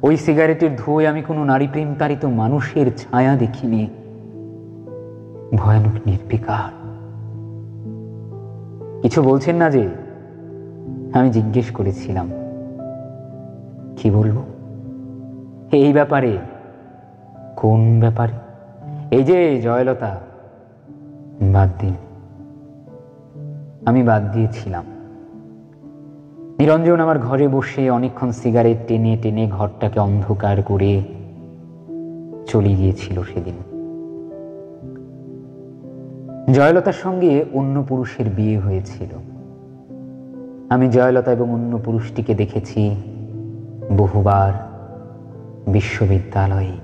ওই সিগারেটের ধোঁয়ায় আমি কোনো নারী প্রেম তাড়িত মানুষের ছায়া দেখিনি। ভয়ানক নির্বিকার। কিছু বলছেন না যে? আমি জিজ্ঞেস করেছিলাম। কি বলবো এই ব্যাপারে? কোন ব্যাপারে? এই যে জয়লতা। বাদ দিন। আমি বাদ দিয়েছিলাম। নিরঞ্জন আমার ঘরে বসে অনেকক্ষণ সিগারেট টেনে টেনে ঘরটাকে অন্ধকার করে চলে গিয়েছিল সেদিন। জয়লতার সঙ্গে অন্য পুরুষের বিয়ে হয়েছিল। আমি জয়লতা এবং অন্য পুরুষটিকে দেখেছি বহুবার বিশ্ববিদ্যালয়ে।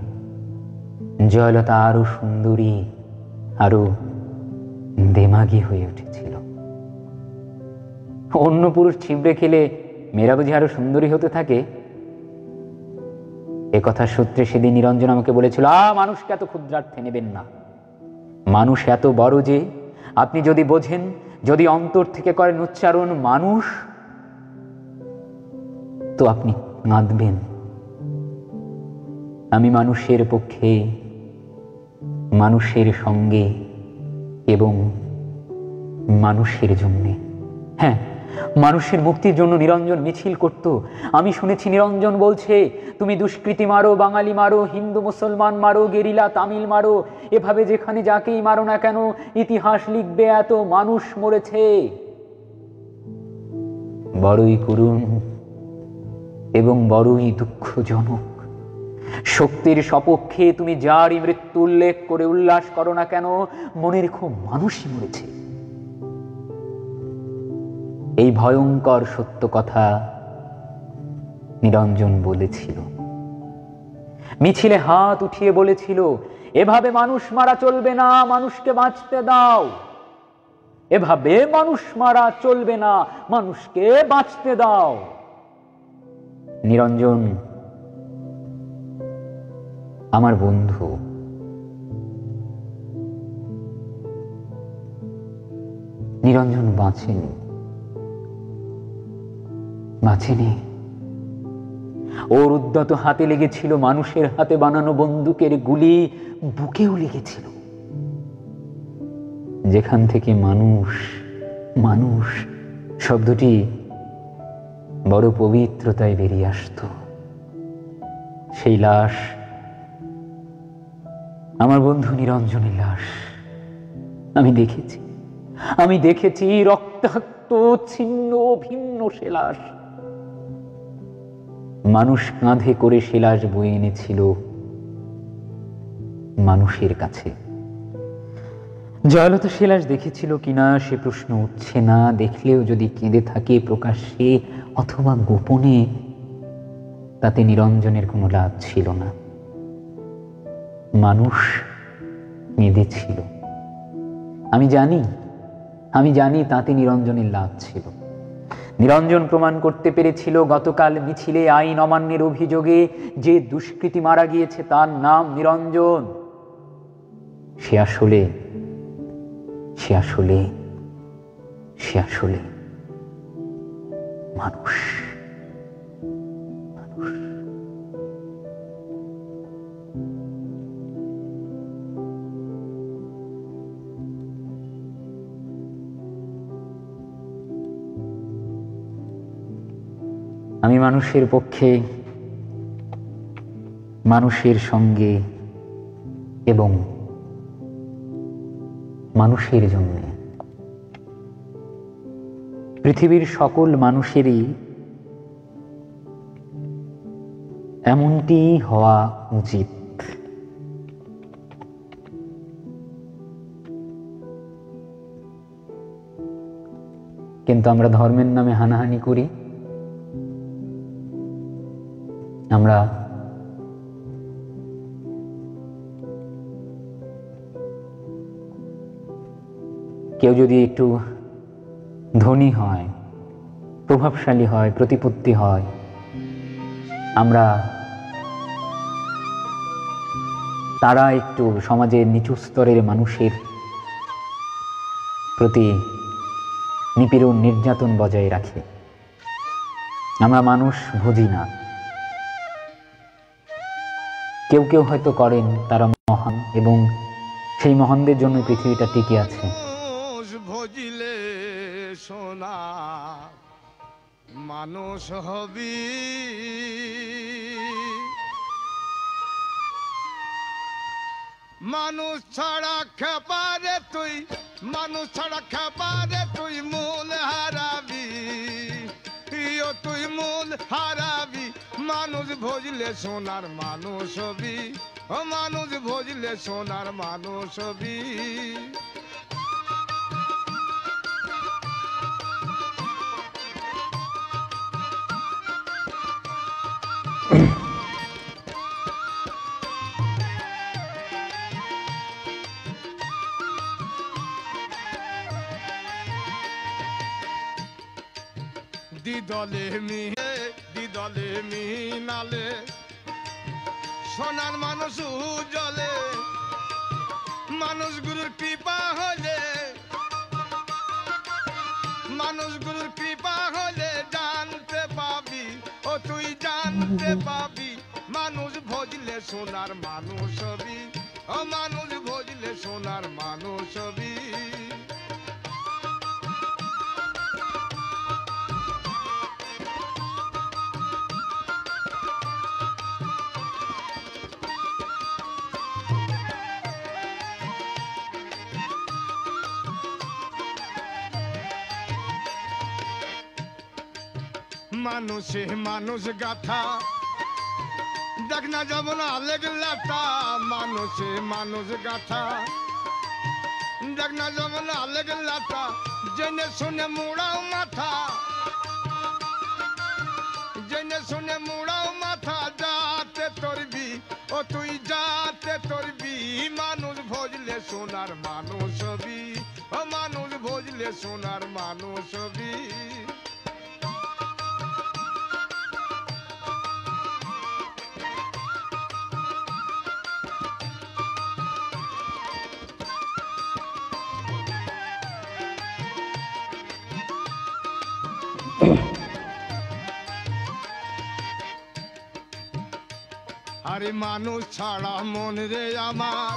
জয়লতা আরো সুন্দরী, আরো দেমাগী হয়ে উঠেছিল। অন্য পুরুষ ছিবড়ে খেলে মেয়েরা বুঝি আরো সুন্দরী হতে থাকে। এ কথা সূত্রে সেদিন নিরঞ্জন আমাকে বলেছিল, মানুষকে এত ক্ষুদ্রার্থে নেবেন না। মানুষ এত বড় যে আপনি যদি বোঝেন, যদি অন্তর থেকে করেন উচ্চারণ মানুষ, তো আপনি কাঁদবেন। আমি মানুষের পক্ষে, মানুষের সঙ্গে এবং মানুষের জন্যে, হ্যাঁ, মানুষের মুক্তির জন্য নিরঞ্জন মিছিল করত। আমি শুনেছি নিরঞ্জন বলছে, তুমি দুষ্কৃতী মারো, বাঙালি মারো, হিন্দু মুসলমান মারো, গেরিলা তামিল মারো, এভাবে যেখানে যাকেই মারো না কেন ইতিহাস লিখবে এত মানুষ মরেছে। বড়ই করুণ এবং বড়ই দুঃখজনক। শক্তির সপক্ষে তুমি যারই মৃত্যু উল্লেখ করে উল্লাস করো না কেন, মনে রেখো মানুষই মরেছে। এই ভয়ঙ্কর সত্য কথা নিরঞ্জন বলেছিল। মিছিলে হাত উঠিয়ে বলেছিল, এভাবে মানুষ মারা চলবে না, মানুষকে বাঁচতে দাও। এভাবে মানুষ মারা চলবে না, মানুষকে বাঁচতে দাও। নিরঞ্জন আমার বন্ধু। নিরঞ্জন বাঁচেনি। ওর উদ্যত হাতে লেগেছিল মানুষের হাতে বানানো বন্দুকের গুলি, বুকেও লেগেছিল। যেখান থেকে মানুষ মানুষ শব্দটি বড় পবিত্রতায় বেরিয়ে আসতো, সেই লাশ আমার বন্ধু নিরঞ্জনের লাশ। আমি দেখেছি রক্তাক্ত ছিন্ন ভিন্ন সে লাশ। মানুষ কাঁধে করে সে লাশ বয়ে এনেছিল মানুষের কাছে। জয়লতা সে লাশ দেখেছিল কিনা সে প্রশ্ন উঠছে না। দেখলেও যদি কেঁদে থাকে প্রকাশ্যে অথবা গোপনে, তাতে নিরঞ্জনের কোনো লাভ ছিল না। মানুষ কেঁদেছিল। আমি জানি তাতে নিরঞ্জনের লাভ ছিল। নিরঞ্জন প্রমাণ করতে পেরেছিল গতকাল মিছিলে আইন অমান্যের অভিযোগে যে দুষ্কৃতী মারা গিয়েছে তার নাম নিরঞ্জন। সে আসলে মানুষ। আমি মানুষের পক্ষে, মানুষের সঙ্গে এবং মানুষের জন্য পৃথিবীর সকল মানুষেরই এমনটি হওয়া উচিত। কিন্তু আমরা ধর্মের নামে হানাহানি করি, আমরা কেউ যদি একটু ধনী হয়, প্রভাবশালী হয়, প্রতিপত্তি হয়, আমরা তারা একটু সমাজের নিচু স্তরের মানুষের প্রতি নিপীড়ন নির্যাতন বজায় রাখে। আমরা মানুষ বুঝি না। কেউ কেউ হয়তো করেন, তারা মহান এবং সেই মহানদের জন্য পৃথিবীটা টিকে আছে। ভজিলে সোনা মানুষ হবি, মানুষ ছাড়া খেপারে তুই, মানুষ ছাড়া খেপারে তুই মূল হারাবি, তুই মূল হারাবি। মানুষ ভজলে সোনার মানুষ হবি, ও মানুষ ভজলে সোনার মানুষ হবি। দিদলে মিনালে সোনার মানুষ উজলে, মানুষ গুরুর কৃপা হলে, মানুষ গুরুর কৃপা হলে জানতে পাবি, ও তুই জানতে পাবি। মানুষ ভজলে সোনার মানুষ হবি, ও মানুষ ভজলে সোনার মানুষ হবি। মানুষে মানুষ গাথা দেখ না যেমন আলেগ লাটা, মানুষে মানুষ গাথা দেখ না যেমন আলেগ লাটা। জেনে শুনে মুড়াও মাথা, জেনে শুনে মুড়াও মাথা, যাতে তরবি, ও তুই যাতে তরবি। মানুষ ভজলে সোনার মানুষ হবি, ও মানুষ ভজলে সোনার মানুষ হবি। আরে মানুষ ছাড়া মন রে আমার,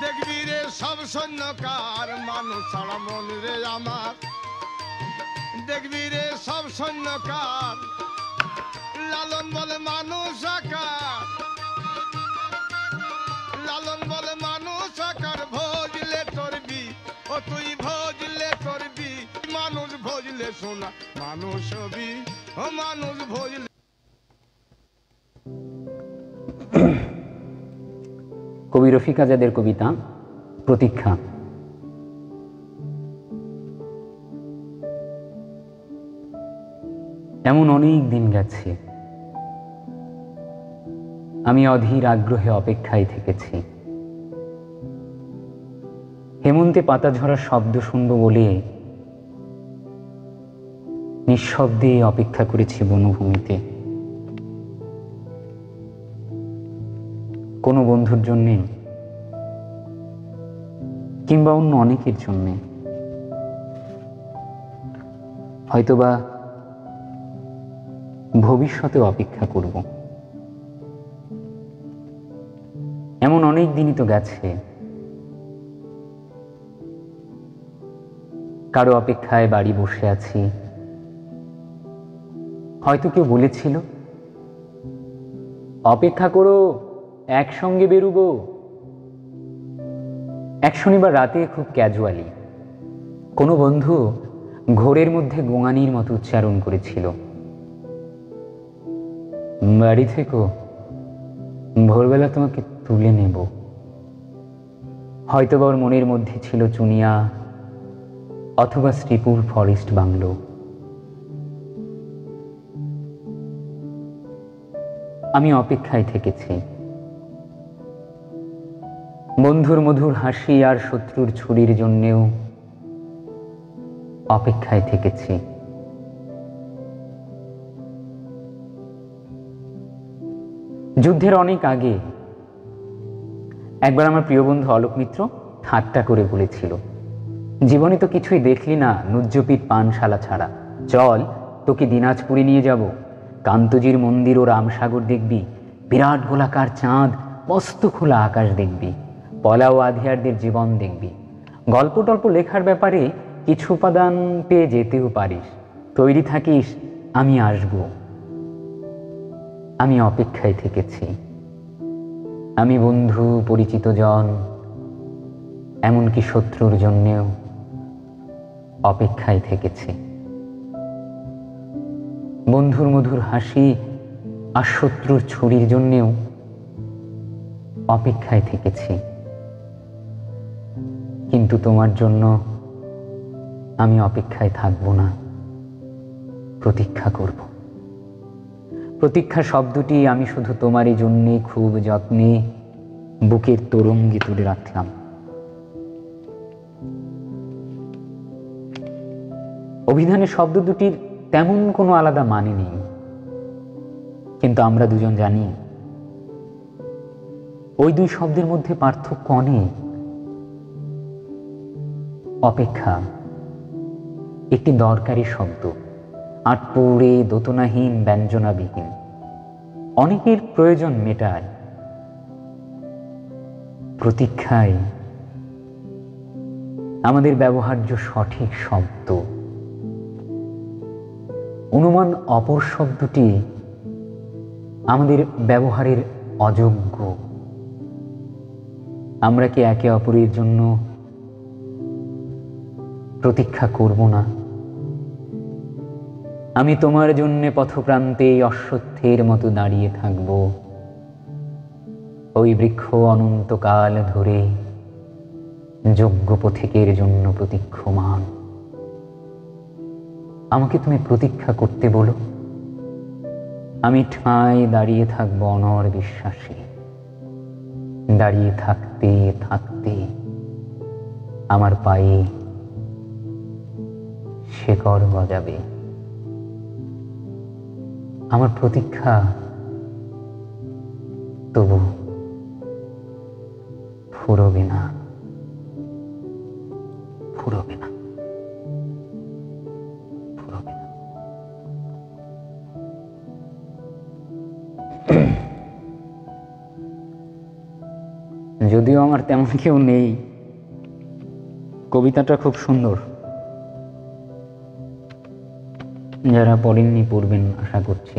দেখবি রে সব সৈন্যকার। মানুষ ছাড়া মন রে আমার, দেখবি রে সব সৈন্যকার। লালন বলে মানুষ আকার, লালন বলে মানুষ আকার। ভজলে তরবি, ও তুই ভজলে তরবি। মানুষ ভজলে সোনা মানুষ হবি, ও মানুষ ভজলে। কবি রফিক আজাদের কবিতা প্রতীক্ষা। এমন অনেক দিন গেছে, আমি অধীর আগ্রহে অপেক্ষায় থেকেছি। হেমন্তে পাতা ঝরার শব্দ শুনব বলে নিঃশব্দে অপেক্ষা করেছি বনভূমিতে, কোনো বন্ধুর জন্যে কিংবা অন্য অনেকের জন্যে, হয়তোবা ভবিষ্যতেও অপেক্ষা করব। এমন অনেক দিনই তো গেছে, কারো অপেক্ষায় বাড়ি বসে আছি। হয়তো কেউ বলেছিল, অপেক্ষা করো, একসঙ্গে বেরুবো। এক শনিবার রাতে খুব ক্যাজুয়ালি কোনো বন্ধু ঘোরের মধ্যে গোঙানির মতো উচ্চারণ করেছিল, বাড়ি থেকো, ভোরবেলা তোমাকে তুলে নেব। হয়তোবা ওর মনের মধ্যে ছিল চুনিয়া অথবা শ্রীপুর ফরেস্ট বাংলো। আমি অপেক্ষায় থেকেছি, বন্ধুর মধুর হাসি আর শত্রুর ছুরির জন্যেও অপেক্ষায় থেকেছি। যুদ্ধের অনেক আগে একবার আমার প্রিয় বন্ধু অলোক মিত্র ঠাট্টা করে বলেছিল, জীবনে তো কিছুই দেখলি না নুজ্জপিট পানশালা ছাড়া, চল তোকে দিনাজপুরে নিয়ে যাব, কান্তজির মন্দির ও রামসাগর দেখবি, বিরাট গোলাকার চাঁদ, মস্ত খোলা আকাশ দেখবি, পলা ও আধিয়ারদের জীবন দেখবি, গল্প টল্প লেখার ব্যাপারে কিছু উপাদান পেয়ে যেতেও পারিস, তৈরি থাকিস, আমি আসব। আমি অপেক্ষায় থেকেছি, আমি বন্ধু, পরিচিত জন, এমনকি শত্রুর জন্যেও অপেক্ষায় থেকেছি। বন্ধুর মধুর হাসি আর শত্রুর ছুরির জন্যেও অপেক্ষায় থেকেছি। কিন্তু তোমার জন্য আমি অপেক্ষায় থাকব না, প্রতীক্ষা করব। প্রতীক্ষা শব্দটি আমি শুধু তোমারই জন্যে খুব যত্নে বুকের তরঙ্গে তুলে রাখলাম। অভিধানের শব্দ দুটির তেমন কোনো আলাদা মানে নেই, কিন্তু আমরা দুজন জানি ওই দুই শব্দের মধ্যে পার্থক্য অনেক। অপেক্ষা একটি দরকারি শব্দ, আটপৌড়ে, দোতনাহীন, ব্যঞ্জনাবিহীন, অনেকের প্রয়োজন মেটায়। প্রতীক্ষায় আমাদের ব্যবহার্য সঠিক শব্দ। অনুমান অপর শব্দটি আমাদের ব্যবহারের অযোগ্য। আমরা কি একে অপরের জন্য প্রতীক্ষা করব না? আমি তোমার জন্য পথপ্রান্তে অশ্বত্থের মতো দাঁড়িয়ে থাকব, ওই বৃক্ষ অনন্তকাল ধরে যোগ্য পথিকের জন্য প্রতীক্ষমান। আমাকে তুমি প্রতীক্ষা করতে বলো, আমি ঠাঁই দাঁড়িয়ে থাকবো অনর বিশ্বাসী। দাঁড়িয়ে থাকতে থাকতে আমার পায়ে শেকড় গজাবে। আমার প্রতীক্ষা তবু ফুরবে না, ফুরবে না, ফুরবে না। যদিও আমার তেমন কেউ নেই, কবিতাটা খুব সুন্দর। যারা পড়েননি পড়বেন আশা করছি।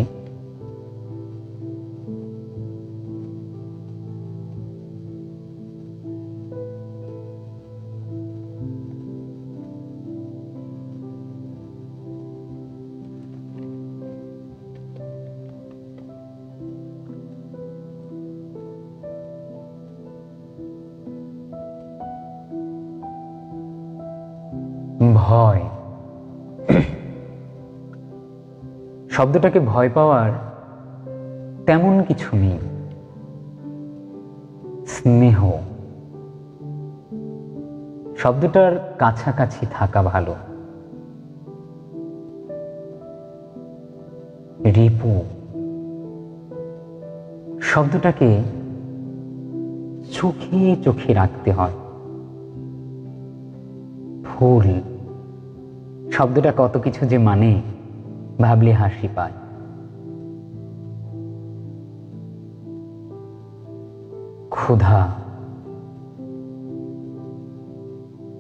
ভয় শব্দটাকে ভয় পাওয়ার তেমন কিছু নেই। স্নেহ শব্দটার কাছাকাছি থাকা ভালো। রিপু শব্দটাকে চোখে চোখে রাখতে হয়। ফুল শব্দটা কত কিছু যে মানে ভাবলে হাসি পায়। ক্ষুধা,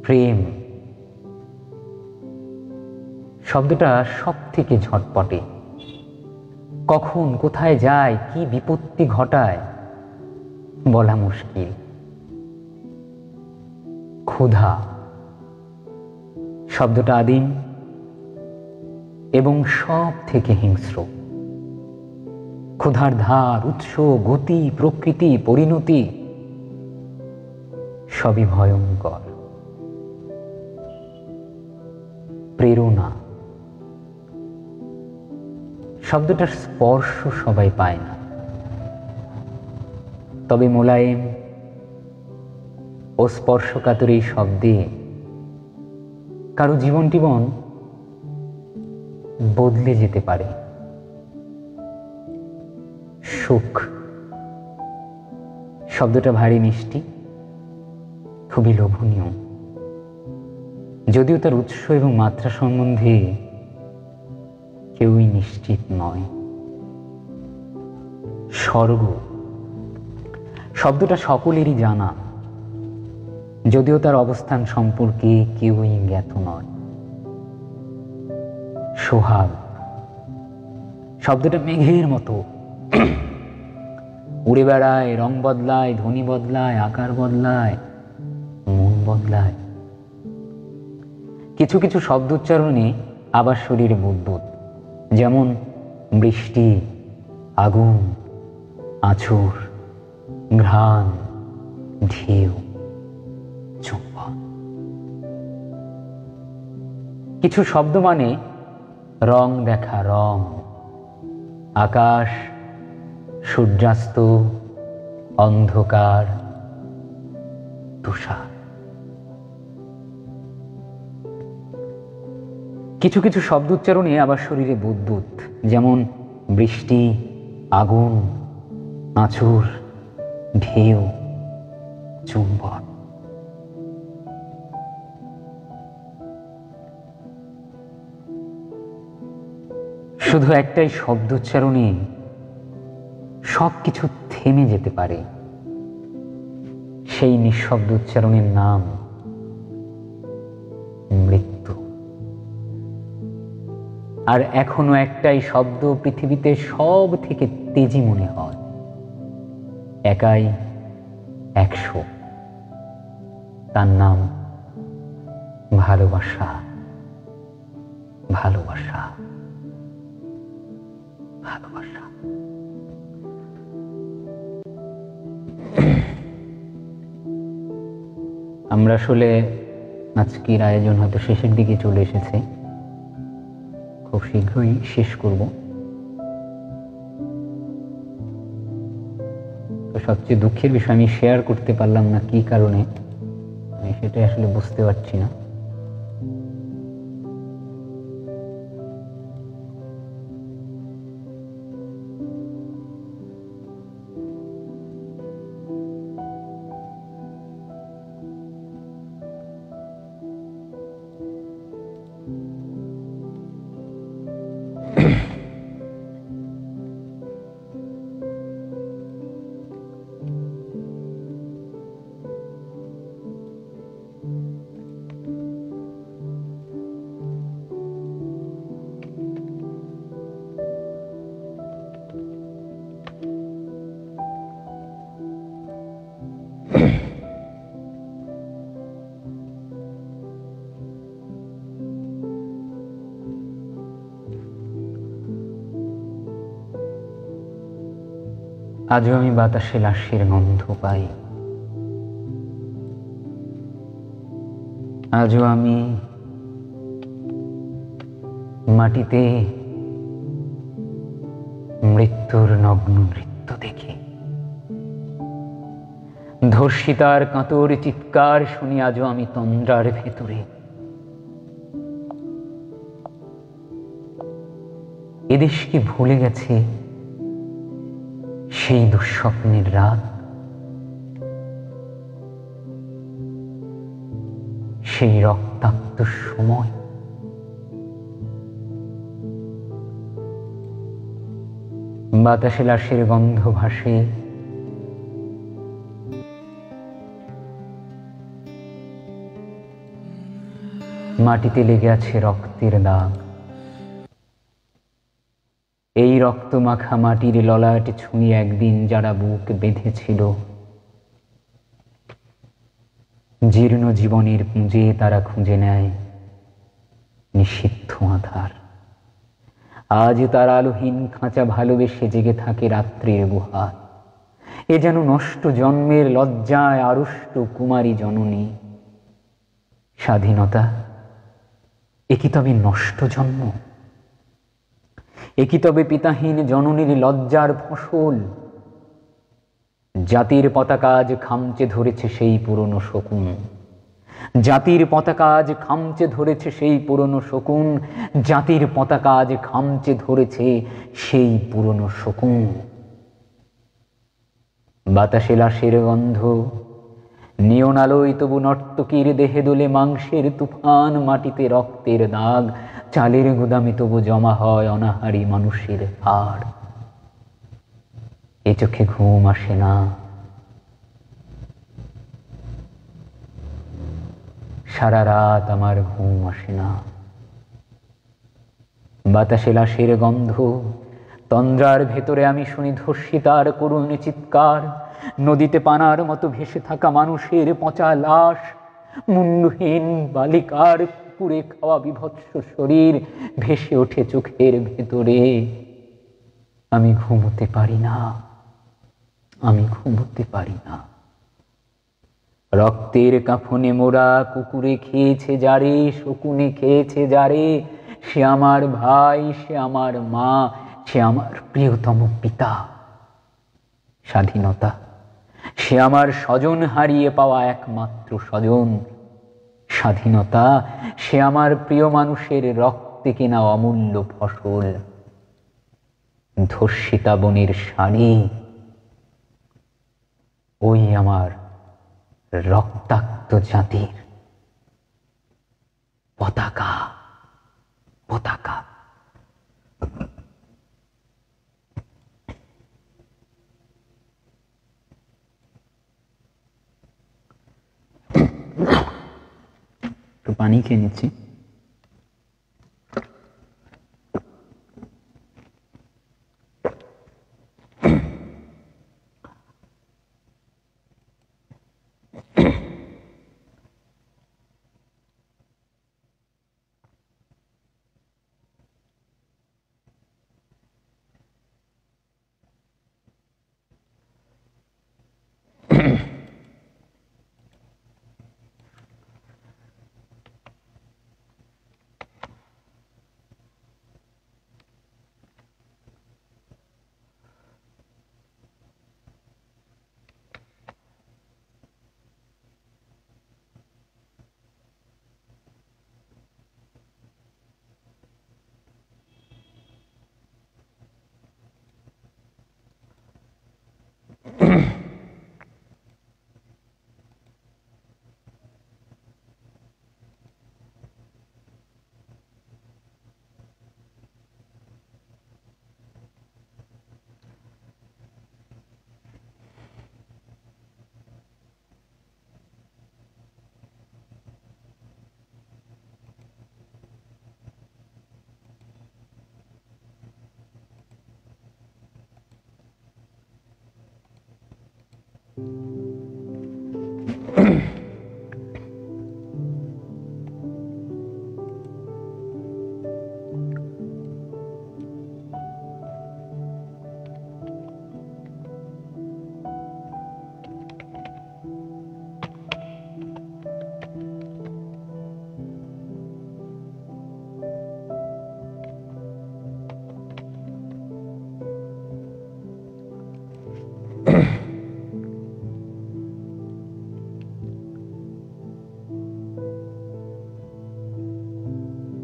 প্রেম শব্দটা সব থেকে ঝটপটে। কখন কোথায় যায়, কি বিপত্তি ঘটায় বলা মুশকিল। ক্ষুধা শব্দটা আদিম এবং সব থেকে হিংস্র। ক্ষুধার ধার, উৎস, গতি, প্রকৃতি, পরিণতি সবই ভয়ঙ্কর। প্রেরণা শব্দটার স্পর্শ সবাই পায় না, তবে মোলায়েম ও স্পর্শকাতর এই শব্দে কারো জীবন টিবন বদলে যেতে পারে। সুখ শব্দটা ভারী মিষ্টি, খুবই লোভনীয়, যদিও তার উৎস এবং মাত্রা সম্বন্ধে কেউই নিশ্চিত নয়। স্বর্গ শব্দটা সকলেরই জানা, যদিও তার অবস্থান সম্পর্কে কেউই জ্ঞাত নয়। সোহাগ শব্দটা মেঘের মতো, উড়ে বেড়ায়, রং বদলায়, ধ্বনি বদলায়, আকার বদলায়, মন বদলায়। কিছু কিছু শব্দ উচ্চারণে আবার শরীরে বুদবুদ, যেমন বৃষ্টি, আগুন, আঁচড়, ঘ্রাণ, ঢেউ, চুম্বন। কিছু শব্দ মানে রং দেখা, রং, আকাশ, সূর্যাস্ত, অন্ধকার, তুষার। কিছু কিছু শব্দ উচ্চারণে আবার শরীরে বুদবুদ, যেমন বৃষ্টি, আগুন, আঁচড়, ঢেউ, চুম্বন। শুধু একটাই শব্দ উচ্চারণে সবকিছু থেমে যেতে পারে। সেই নিঃশব্দ উচ্চারণের নাম মৃত্যু। আর এখনো একটাই শব্দ পৃথিবীতে সব থেকে তেজি মনে হয়, একাই 100, তার নাম ভালোবাসা। ভালোবাসা, ভালোবাসা। আমরা আসলে আজকের আয়োজন হয়তো শেষের দিকে চলে এসেছে, খুব শীঘ্রই শেষ করব। তো সবচেয়ে দুঃখের বিষয়, আমি শেয়ার করতে পারলাম না, কি কারণে আমি সেটাই আসলে বুঝতে পারছি না। আজও আমি বাতাসে লাশির গন্ধ পাই, আজও আমি মাটিতে মৃত্যুর নগ্ন নৃত্য দেখি। ধর্ষিতার কাতর চিৎকার শুনি আজও আমি তন্দ্রার ভেতরে। এদেশ কি ভুলে গেছে সেই দুঃস্বপ্নের রাত, সেই রক্তাক্ত সময়? বাতাসে লাশের গন্ধ ভাসে, মাটিতে লেগে আছে রক্তের দাগ। এই রক্ত মাখা মাটির ললাট ছুঁয়ে একদিন যারা বুক বেঁধেছিল, জীর্ণ জীবনের পুঁজে তারা খুঁজে নেয় নিষিদ্ধ আধার। আজ তার আলোহীন খাঁচা ভালোবেসে জেগে থাকে রাত্রির গুহায়। এ যেন নষ্ট জন্মের লজ্জায় আড়ষ্ট কুমারী জননী। স্বাধীনতা এ কি তবে নষ্ট জন্ম? এ কি তবে পিতাহীন জননীর লজ্জার ফসল? জাতির পতাকা আজ খামচে ধরেছে সেই পুরনো শকুন। জাতির পতাকা আজ খামচে ধরেছে সেই পুরনো শকুন। জাতির পতাকা আজ খামচে ধরেছে সেই পুরনো শকুন। বাতাসে লাশের গন্ধ, নিয়ন আলোয় তবু নর্তকীর দেহে দোলে মাংসের তুফান, মাটিতে রক্তের দাগ। চালের গুদামে তবু জমা হয় অনাহারী মানুষের হাড়। এ চোখে ঘুম আসে না, সারা রাত আমার ঘুম আসে না। বাতাসে লাশের গন্ধ, তন্দ্রার ভেতরে আমি শুনি ধর্ষিতার করুণ চিৎকার। নদীতে পানার মতো ভেসে থাকা মানুষের পচা লাশ, মুন্ডহীন বালিকার কুকুরে খাওয়া বিভৎস শরীর ভেসে ওঠে চোখের ভেতরে। আমি ঘুমোতে পারি না, আমি ঘুমোতে পারি না। রক্তের কাফনে মোরা কুকুরে খেয়েছে যারে, শকুনে খেয়েছে যারে, সে আমার ভাই, সে আমার মা, সে আমার প্রিয়তম পিতা। স্বাধীনতা সে আমার স্বজন হারিয়ে পাওয়া একমাত্র স্বজন। স্বাধীনতা সে আমার প্রিয় মানুষের রক্তে কেনা অমূল্য ফসল। ধর্ষিতা বনের শাড়ি, ওই আমার রক্তাক্ত জাতির পতাকা। পতাকা একটু পানি খেয়ে নিচ্ছি।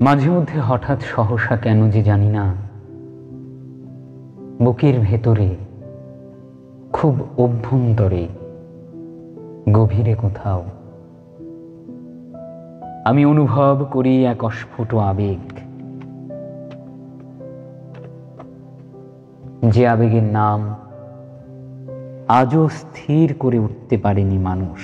মাঝে মধ্যে হঠাৎ সহসা কেন যে জানি না বুকের ভেতরে খুব অভ্যন্তরে গভীরে কোথাও আমি অনুভব করি এক অস্ফুট আবেগ, যে আবেগের নাম আজও স্থির করে উঠতে পারেনি মানুষ।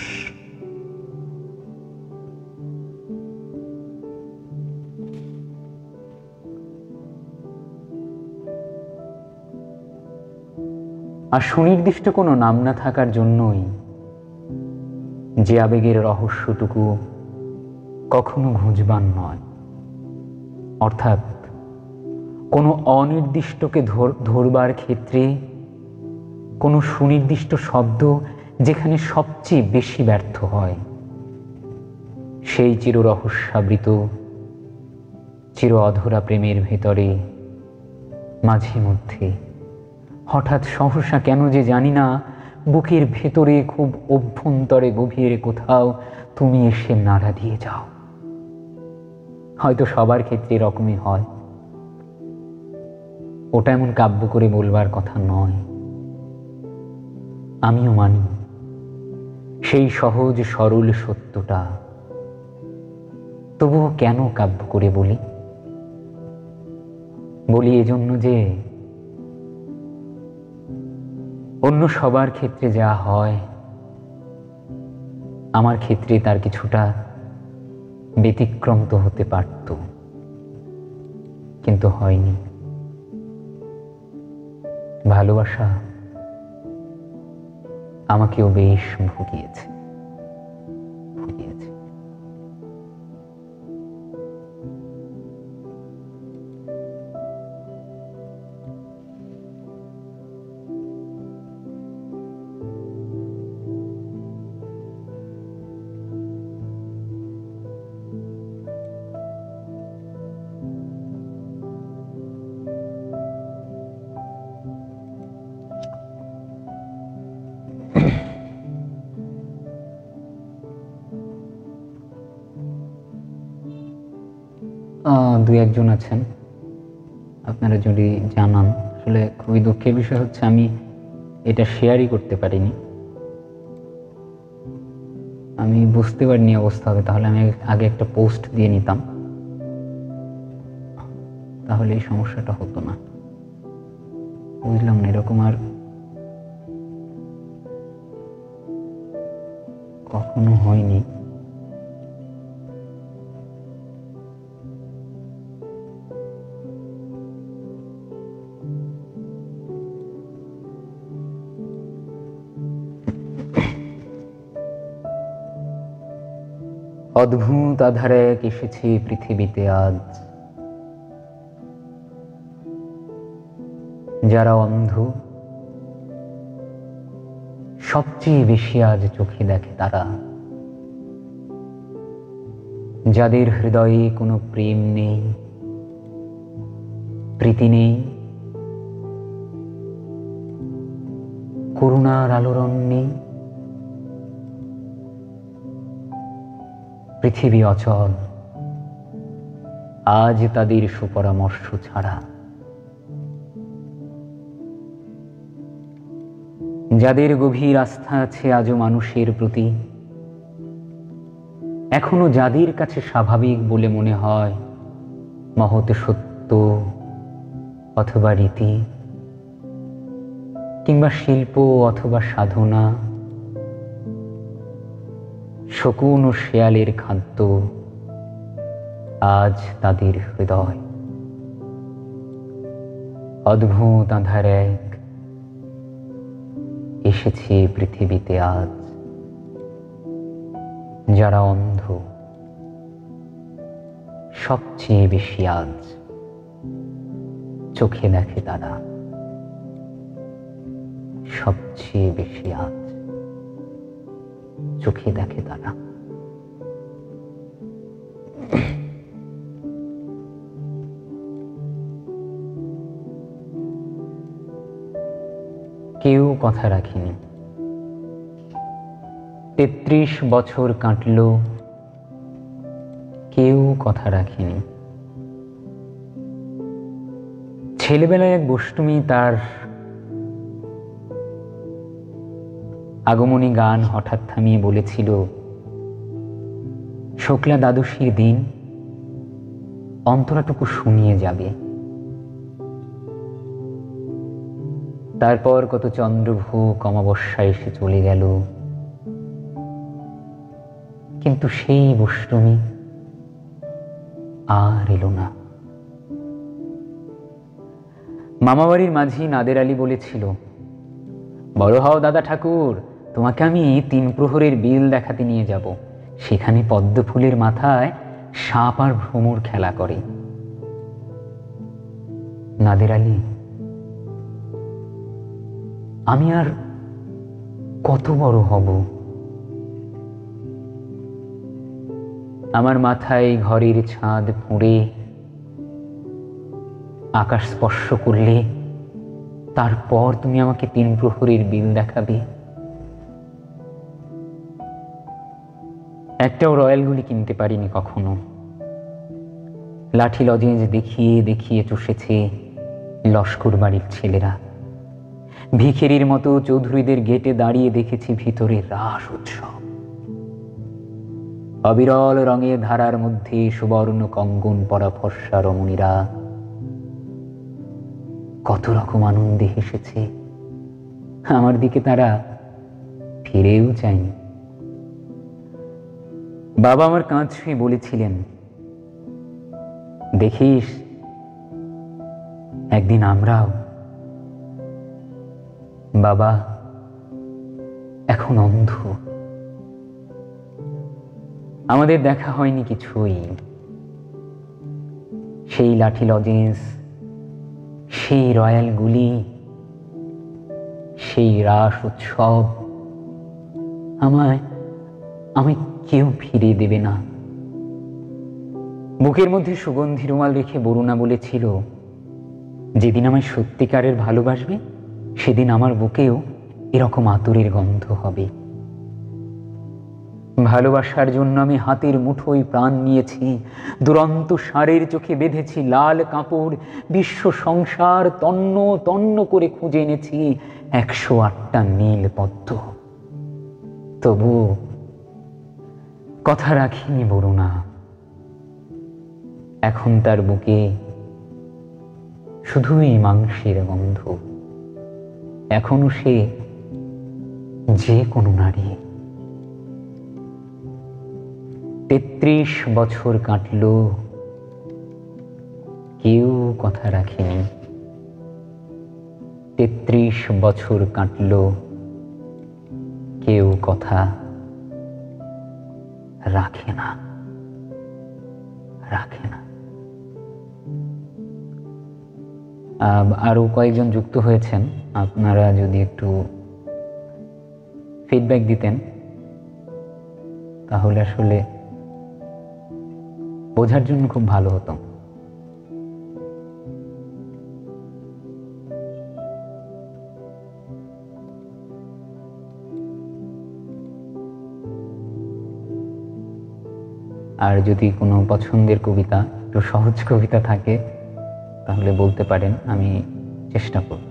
আর সুনির্দিষ্ট কোনো নাম না থাকার জন্যই যে আবেগের রহস্যটুকু কখনো ঘুঁজবান নয়, অর্থাৎ কোনো অনির্দিষ্টকে ধরবার ক্ষেত্রে কোনো সুনির্দিষ্ট শব্দ যেখানে সবচেয়ে বেশি ব্যর্থ হয়, সেই চির রহস্যাবৃত চির অধরা প্রেমের ভেতরে মাঝে মধ্যে হঠাৎ সহসা কেন যে জানি না বুকের ভেতরে খুব অভ্যন্তরে গভীরে কোথাও তুমি এসে নাড়া দিয়ে যাও। হয়তো সবার ক্ষেত্রে এরকমই হয়, ওটা এমন কাব্য করে বলবার কথা নয়। আমিও মানি সেই সহজ সরল সত্যটা, তবুও কেন কাব্য করে বলি? বলি এজন্য যে অন্য সবার ক্ষেত্রে যা হয় আমার ক্ষেত্রে তার কিছুটা ব্যতিক্রম তো হতে পারত, কিন্তু হয়নি। ভালোবাসা আমাকেও বেশ ভুগিয়েছে। দুই একজন আছেন, আপনারা যদি জানান। আসলে খুবই দুঃখের বিষয় হচ্ছে আমি এটা শেয়ারই করতে পারিনি। আমি বুঝতে পারিনি অবস্থা হবে, তাহলে আমি আগে একটা পোস্ট দিয়ে নিতাম, তাহলে এই সমস্যাটা হতো না। বুঝলাম না, এরকম আর কখনো হয়নি। অদ্ভুত আধারে এসেছি পৃথিবীতে আজ, যারা অন্ধ সবচেয়ে বেশি আজ চোখে দেখে তারা, যাদের হৃদয়ে কোনো প্রেম নেই, প্রীতি নেই, করুণার আলোড়ন নেই, পৃথিবী অচল আজ তাদের সুপরামর্শ ছাড়া, যাদের গভীর আস্থা আছে আজও মানুষের প্রতি, এখনো যাদের কাছে স্বাভাবিক বলে মনে হয় মহৎ সত্য অথবা রীতি, কিংবা শিল্প অথবা সাধনা, শকুন ও শেয়ালের খাদ্য আজ তাদের হৃদয়। অদ্ভুত আঁধার এক এসেছে পৃথিবীতে আজ, যারা অন্ধ সবচেয়ে বেশি আজ চোখে দেখে তারা, সবচেয়ে বেশি আজ চোখে দেখে তারা। কেউ কথা রাখিনি। 33 বছর কাটল, কেউ কথা রাখিনি। ছেলেবেলায় এক বষ্টমী তার আগমনী গান হঠাৎ থামিয়ে বলেছিল, শুক্লা দ্বাদশীর দিন অন্তরাটুকু শুনিয়ে যাবে। তারপর কত চন্দ্রভোগ অমাবস্যা এসে চলে গেল, কিন্তু সেই বষ্টমী আর এলো না। মামাবাড়ির মাঝি নাদের আলী বলেছিল, বড় হও দাদা ঠাকুর, তোমাকে আমি 3 প্রহরের বিল দেখাতে নিয়ে যাব। সেখানে পদ্ম ফুলের মাথায় সাপ আর ভ্রমর খেলা করে। নাদের আলী, আমি আর কত বড় হব? আমার মাথায় ঘরের ছাদ ফুঁড়ে আকাশ স্পর্শ করলে তারপর তুমি আমাকে 3 প্রহরের বিল দেখাবে? একটাও রয়্যাল গুলি কিনতে পারিনি কখনো। লাঠি লজেন্স দেখিয়ে দেখিয়ে চষেছে লস্কর বাড়ির ছেলেরা। ভিখিরির মতো চৌধুরীদের গেটে দাঁড়িয়ে দেখেছি ভিতরে রাস উৎসব। অবিরল রঙের ধারার মধ্যে সুবর্ণ কঙ্গন পরা ফর্সা রমণীরা কত রকম আনন্দে হেসেছে। আমার দিকে তারা ফিরেও চায়নি। বাবা আমার কাঁধ ছুঁয়ে বলেছিলেন, দেখিস একদিন আমরাও। বাবা এখন অন্ধ, আমাদের দেখা হয়নি কিছুই। সেই লাঠি লজেন্স, সেই রয়্যাল গুলি, সেই রাস উৎসব আমায় কেউ ফিরিয়ে দেবে না। বুকের মধ্যে সুগন্ধি রুমাল রেখে বরুণা বলেছিল, যেদিন আমায় সত্যিকারের ভালোবাসবে সেদিন আমার বুকেও এরকম আতরের গন্ধ হবে। ভালোবাসার জন্য আমি হাতের মুঠোয় প্রাণ নিয়েছি, দুরন্ত ষাঁড়ের চোখে বেঁধেছি লাল কাপড়, বিশ্ব সংসার তন্ন তন্ন করে খুঁজে এনেছি 108টা নীল পদ্ম। তবু কথা রাখিনি বরুণা। এখন তার বুকে শুধুই মাংসের গন্ধ। এখনো সে যে কোনো নারী। 33 বছর কাটল, কেউ কথা রাখেনি। 33 বছর কাটল, কেউ কথা রাখে না। আরো কয়েকজন যুক্ত হয়েছেন, আপনারা যদি একটু ফিডব্যাক দিতেন তাহলে আসলে বোঝার জন্য খুব ভালো হতো। আর যদি কোনো পছন্দের কবিতা, একটু সহজ কবিতা থাকে তাহলে বলতে পারেন, আমি চেষ্টা করব।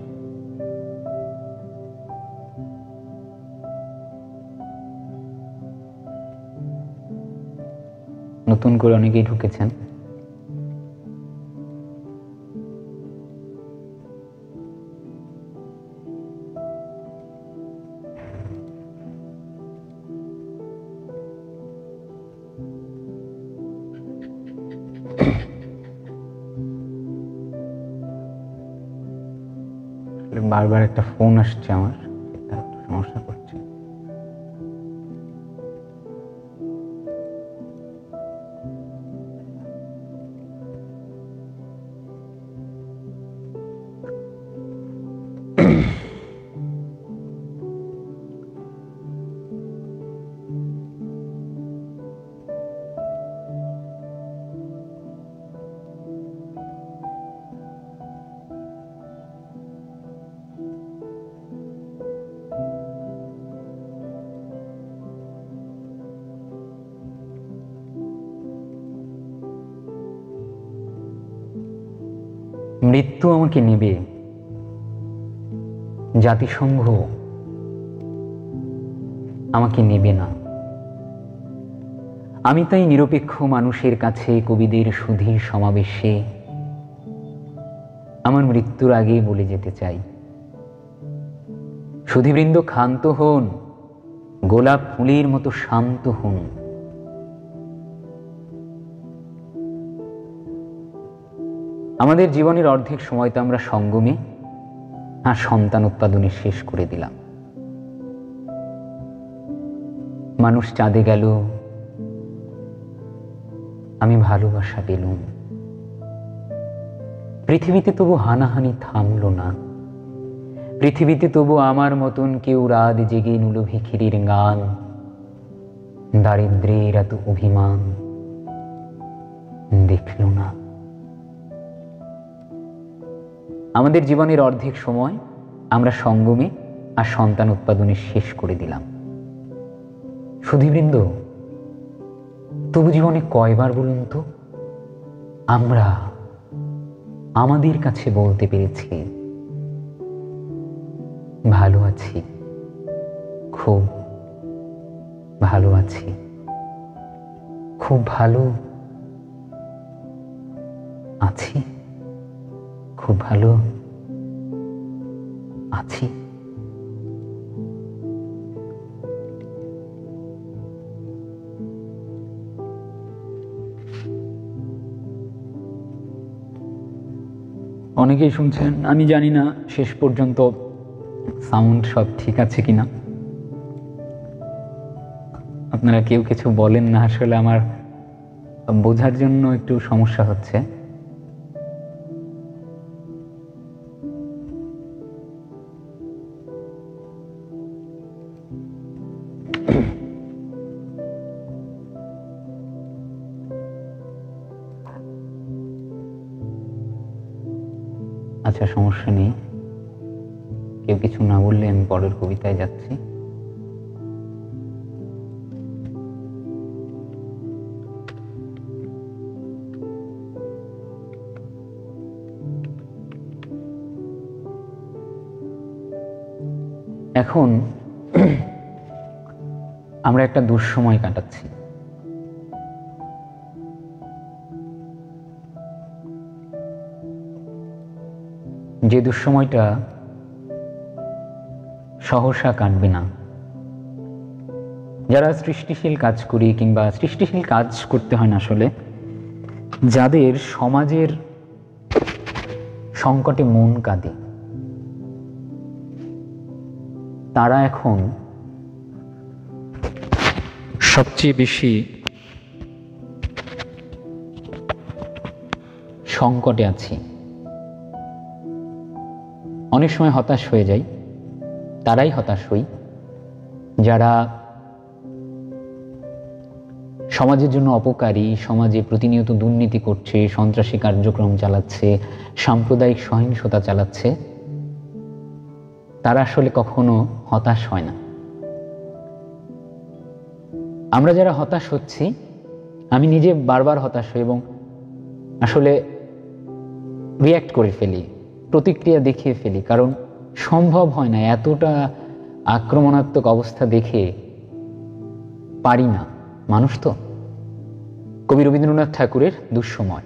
নতুন করে অনেকেই ঢুকেছেন। বারবার একটা ফোন আসছে আমার, সেটা একটু সমস্যা করছে। মৃত্যু আমাকে নেবে, জাতিসংঘ আমাকে নেবে না। আমি তাই নিরপেক্ষ মানুষের কাছে, কবিদের সুধীর সমাবেশে আমার মৃত্যুর আগে বলে যেতে চাই, সুধীবৃন্দ ক্ষান্ত হন, গোলাপ ফুলের মতো শান্ত হন। আমাদের জীবনের অর্ধেক সময় তো আমরা সঙ্গমে আর সন্তান উৎপাদনে শেষ করে দিলাম। মানুষ চাঁদে গেল, আমি ভালোবাসা পেলুম। পৃথিবীতে তবু হানাহানি থামল না, পৃথিবীতে তবু আমার মতন কেউ রাত জেগে নুল ভিখিরির গান, দারিদ্র্যের এত অভিমান দেখল না। আমাদের জীবনের অর্ধেক সময় আমরা সঙ্গমে আর সন্তান উৎপাদনে শেষ করে দিলাম। সুধীবৃন্দ, তবু জীবনে কয়বার বলুন তো আমরা আমাদের কাছে বলতে পেরেছি ভালো আছি, খুব ভালো আছি, খুব ভালো আছি, খুব ভালো আছি। অনেকেই শুনছেন, আমি জানি না শেষ পর্যন্ত সাউন্ড সব ঠিক আছে কিনা। আপনারা কেউ কিছু বলেন না, আসলে আমার বোঝার জন্য একটু সমস্যা হচ্ছে। আচ্ছা, সমস্যা নেই, কেউ কিছু না বললে আমি পরের কবিতায় যাচ্ছি। এখন আমরা একটা দুঃসময় কাটাচ্ছি। যে দুঃসময়টা সহসা কাটবে না। যারা সৃষ্টিশীল কাজ করি, কিংবা সৃষ্টিশীল কাজ করতে হয় না, আসলে যাদের সমাজের সংকটে মন কাঁদে, তারা এখন সবচেয়ে বেশি সংকটে আছি। অনেক সময় হতাশ হয়ে যাই, তারাই হতাশ হই যারা সমাজের জন্য অপকারী, সমাজে প্রতিনিয়ত দুর্নীতি করছে, সন্ত্রাসী কার্যক্রম চালাচ্ছে, সাম্প্রদায়িক সহিংসতা চালাচ্ছে। তারা আসলে কখনো হতাশ হয় না। আমরা যারা হতাশ হচ্ছি, আমি নিজে বারবার হতাশ হই এবং আসলে রিয়্যাক্ট করে ফেলি, প্রতিক্রিয়া দেখিয়ে ফেলি, কারণ সম্ভব হয় না, এতটা আক্রমণাত্মক অবস্থা দেখে পারি না, মানুষ তো। কবি রবীন্দ্রনাথ ঠাকুরের দুঃসময়।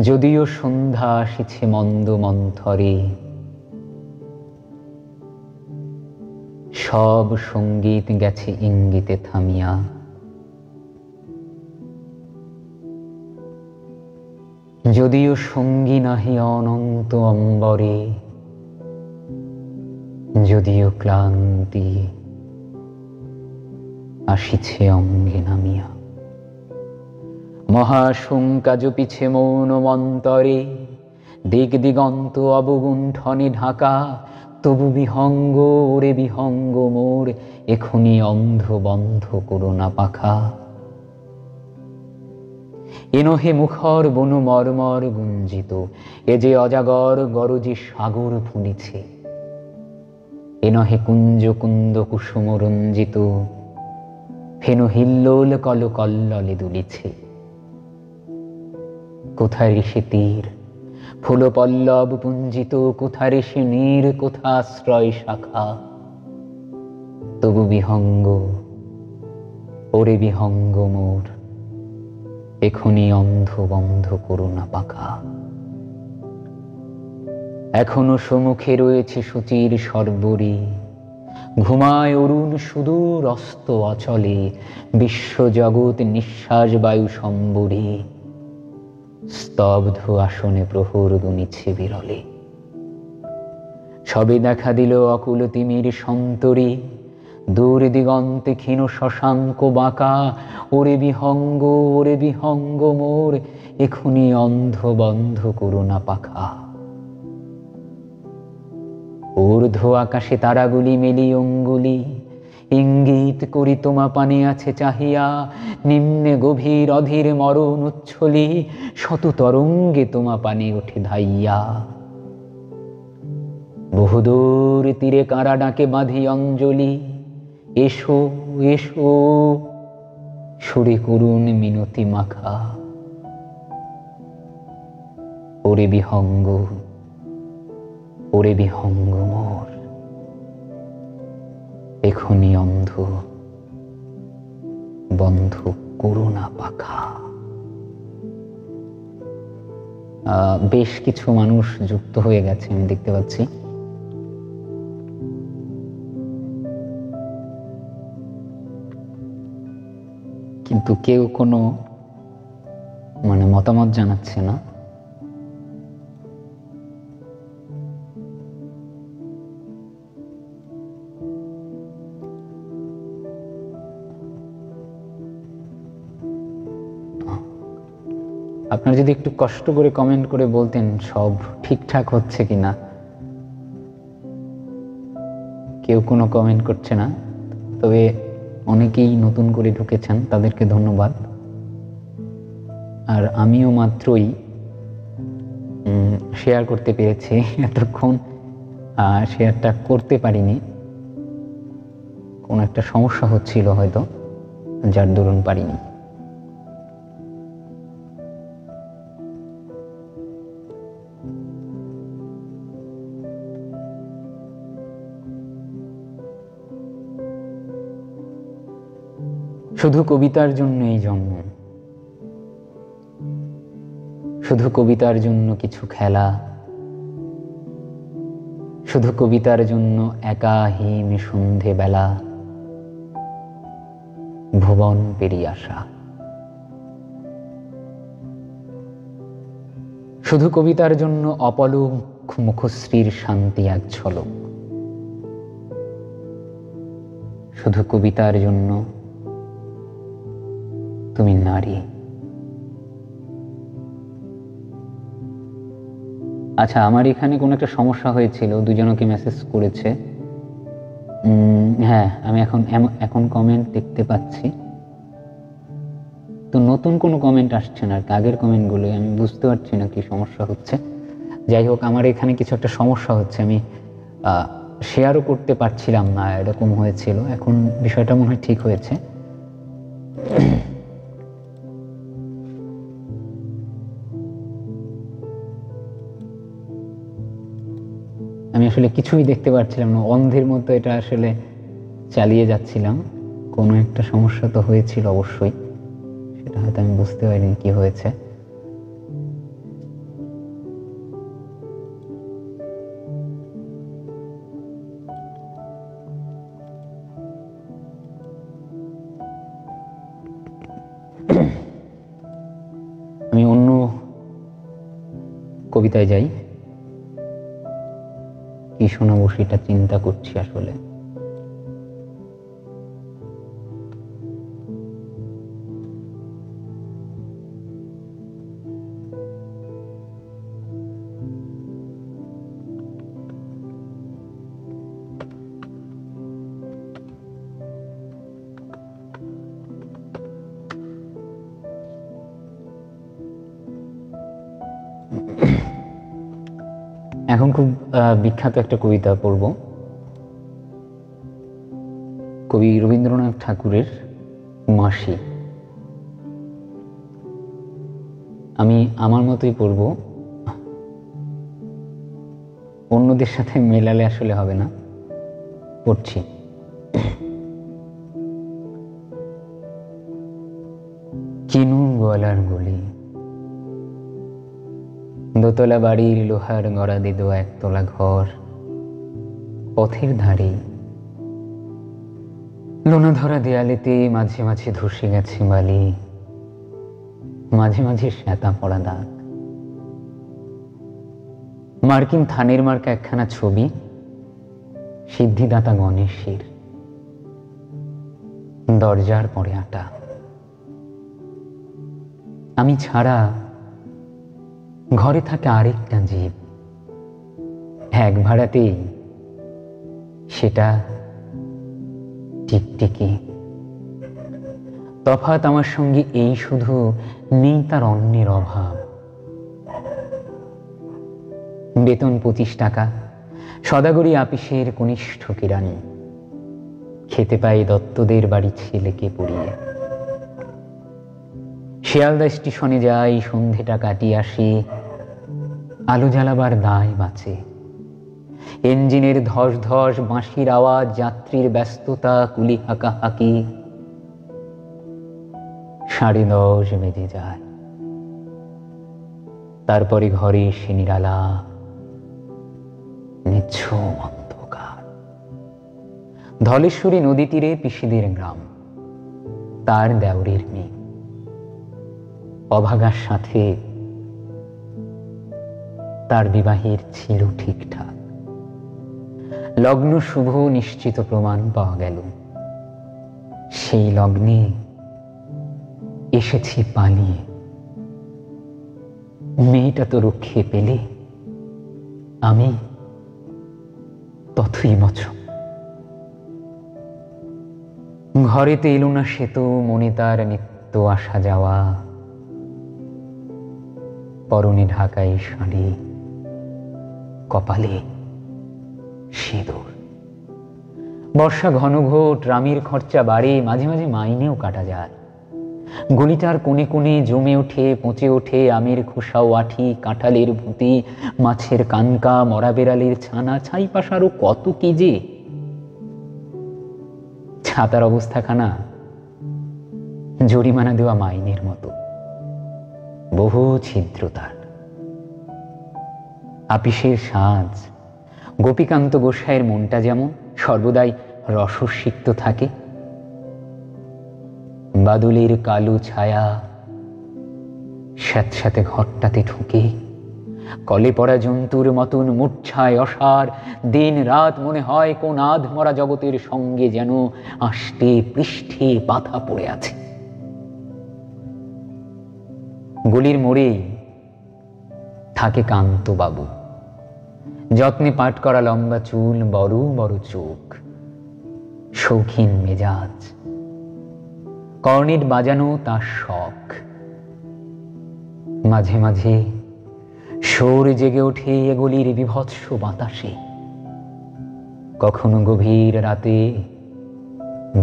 যদিও সন্ধ্যা আসিছে মন্দ মন্থরে, সব সঙ্গীত গেছে ইঙ্গিতে থামিয়া। যদিও সঙ্গী নাহি অনন্ত অম্বরে, যদিও ক্লান্তি আসিছে অঙ্গে নামিয়া। মহাশঙ্কা জপিছে মৌন মন্তরে, দিক দিগন্ত অবগুণ্ঠনে ঢাকা। তবু বিহঙ্গ ওরে বিহঙ্গ মোর, এখনি অন্ধ বন্ধ করোনা পাখা। এনহে মুখর বনু মর্মর গুঞ্জিত, এ যে অজাগর গরজি সাগর ফুলিছে। এনহে কুঞ্জ কুন্দ কুসুম রঞ্জিত, ফেনু হিল্লোল কল কল্ললে দুলিছে। কোথায় ঋষি তীর, ফুল পল্লব পুঞ্জিত, কোথা ঋষি নীর, কোথা আশ্রয় শাখা। তবু বিহঙ্গ, ওরে বিহঙ্গ মোর, এখনি অন্ধ বন্ধ করুণা পাখা। এখনো সম্মুখে রয়েছে সূচির সর্বরী, ঘুমায় অরুণ সুদূর অস্ত অচলে, বিশ্বজগৎ নিঃশ্বাস বায়ু সম্বরী, স্তব্ধ আসনে প্রহর গুনিছে বিরলে। সবে দেখা দিল অকুল তিমির সন্তরী, দূর দিগন্তে ক্ষীণ শশাঙ্ক বাঁকা। ওরে বিহঙ্গ, ওরে বিহঙ্গ মোর, এখনি অন্ধ বন্ধ করুণা পাখা। ঊর্ধ্ব আকাশে তারাগুলি মেলি অঙ্গুলি, ইঙ্গিত করি তোমা পানে আছে চাহিয়া। নিম্নে গভীর অধীর মরণ উচ্ছলি, শত তরঙ্গে তোমা পানে ওঠে ধাইয়া। বহুদূর তীরে কারা ডাকে বাঁধি অঞ্জলি, এসো এসো সুরে করুণ মিনতি মাখা। ওরে বিহঙ্গ, ওরে বিহঙ্গ মোর, এখনি অন্ধ বন্ধ করুণা পাখা। বেশ কিছু মানুষ যুক্ত হয়ে গেছে আমি দেখতে পাচ্ছি। কিন্তু কেউ কোনো মতামত জানাচ্ছে না। আপনারা যদি একটু কষ্ট করে কমেন্ট করে বলতেন সব ঠিকঠাক হচ্ছে কিনা। কেউ কোনো কমেন্ট করছে না, তবে অনেকেই নতুন করে ঢুকেছেন, তাদেরকে ধন্যবাদ। আর আমিও মাত্রই শেয়ার করতে পেরেছি, এতক্ষণ শেয়ারটা করতে পারিনি, কোনো একটা সমস্যা হচ্ছিল হয়তো, যার দরুন পারিনি। শুধু কবিতার জন্য এই জন্ম, শুধু কবিতার জন্য কিছু খেলা, শুধু কবিতার জন্য একা হিম সন্ধে বেলা, ভুবন পেরিয়ে আসা। শুধু কবিতার জন্য অপলক মুখশ্রীর শান্তি এক ঝলক, শুধু কবিতার জন্য তুমি নারী। আচ্ছা, আমার এখানে কোনো একটা সমস্যা হয়েছিল, দুজনকে মেসেজ করেছে। হ্যাঁ, আমি এখন কমেন্ট দেখতে পাচ্ছি, তো নতুন কোনো কমেন্ট আসছে না আর কি। আগের কমেন্টগুলো আমি বুঝতে পারছি না কি সমস্যা হচ্ছে। যাই হোক, আমার এখানে কিছু একটা সমস্যা হচ্ছে, আমি শেয়ারও করতে পারছিলাম না, এরকম হয়েছিল। এখন বিষয়টা মনে হয় ঠিক হয়েছে। আমি আসলে কিছুই দেখতে পাচ্ছিলাম না, অন্ধের মতো এটা আসলে চালিয়ে যাচ্ছিলাম। কোনো একটা সমস্যা তো হয়েছিল অবশ্যই, সেটা হয়তো আমি বুঝতে পারিনি কি হয়েছে। আমি অন্য কবিতায় যাই, কি শোনাবো সেটা চিন্তা করছি আসলে। এখন খুব বিখ্যাত একটা কবিতা পড়ব, কবি রবীন্দ্রনাথ ঠাকুরের মাসি। আমি আমার মতোই পড়ব, অন্যদের সাথে মেলালে আসলে হবে না। পড়ছি। কিনু গলার গলি, দোতলা বাড়ির লোহার গড়া দিদ একতলা ঘর, পথের ধারে লোনা ধরা দেয়ালেতে মাঝে মাঝে ধসে গেছে বালি, মাঝে মাঝে শ্যাতা পড়া দাগ। মার্কিন থানের মার্কা একখানা ছবি, সিদ্ধিদাতা গণেশের, দরজার পরে আটা। আমি ছাড়া ঘরে থাকে আরেকটা জীব, এক ভাড়াতেই, সেটা টিকটিকি। তফাৎ আমার সঙ্গে এই শুধু, নেই তার অন্যের অভাব। বেতন 25 টাকা, সদাগরি আপিসের কনিষ্ঠ কেরানি, খেতে পাই দত্তদের বাড়ি ছেলেকে পড়িয়ে। শিয়ালদা স্টেশনে যাই, সন্ধেটা কাটিয়ে আসি, আলো জ্বালাবার দায় বাঁচে। ইঞ্জিনের ধস ধস, বাঁশির আওয়াজ, যাত্রীর ব্যস্ততা, কুলি হাঁকাহাঁকি। 10:30 বেজে যায়। তারপরে ঘরে এসে নিরালা, নিঝুম অন্ধকার। ধলেশ্বরী নদী তীরে পিসিদের গ্রাম, তার দেওরের মেয়ে। অভাগার সাথে তার বিবাহের ছিল ঠিকঠাক। লগ্ন শুভ, নিশ্চিত প্রমাণ পাওয়া গেল। সেই লগ্নে এসেছি পালিয়ে। মেয়েটা তো রক্ষে পেলে, আমি তথই বছর। ঘরেতে এলো না সে তো, মনে তার নিত্য আসা যাওয়া। পরনে ঢাকাই শাড়ি, কপালে সিঁদুর। বর্ষা ঘনঘোট, রামির খরচা বাড়ে, মাঝে মাঝে মাইনেও কাটা যায়। গলিটার কোণে কোণে জমে ওঠে, পচে ওঠে আমের খোসা ও আঠি, কাঁঠালের ভুতি, মাছের কানকা, মরা বেড়ালের ছানা, ছাই পাশারও কত কি যে। ছাতার অবস্থাখানা জরিমানা দেওয়া মাইনের মতো, বহু ছিদ্র তার। আপিসের সাজ, গোপীকান্ত গোসাইয়ের মনটা যেমন সর্বদাই রসসিক্ত থাকে। বাদুলের কালো ছায়া স্যাঁতস্যাঁতে ঘরটাতে ঢুকে, কলে পড়া জন্তুর মতন মূর্ছায় অসার। দিন রাত মনে হয় কোন আধমরা জগতের সঙ্গে যেন আষ্টে পৃষ্ঠে বাধা পড়ে আছে। গলির মোড়ে থাকে কান্তবাবু, যত্নে পাট করা লম্বা চুল, বড় বড় চোখ, শৌখিন মেজাজ। কর্নেট বাজানো তার শখ। মাঝে মাঝে সুর জেগে ওঠে এগুলির বিভৎস বাতাসে, কখনো গভীর রাতে,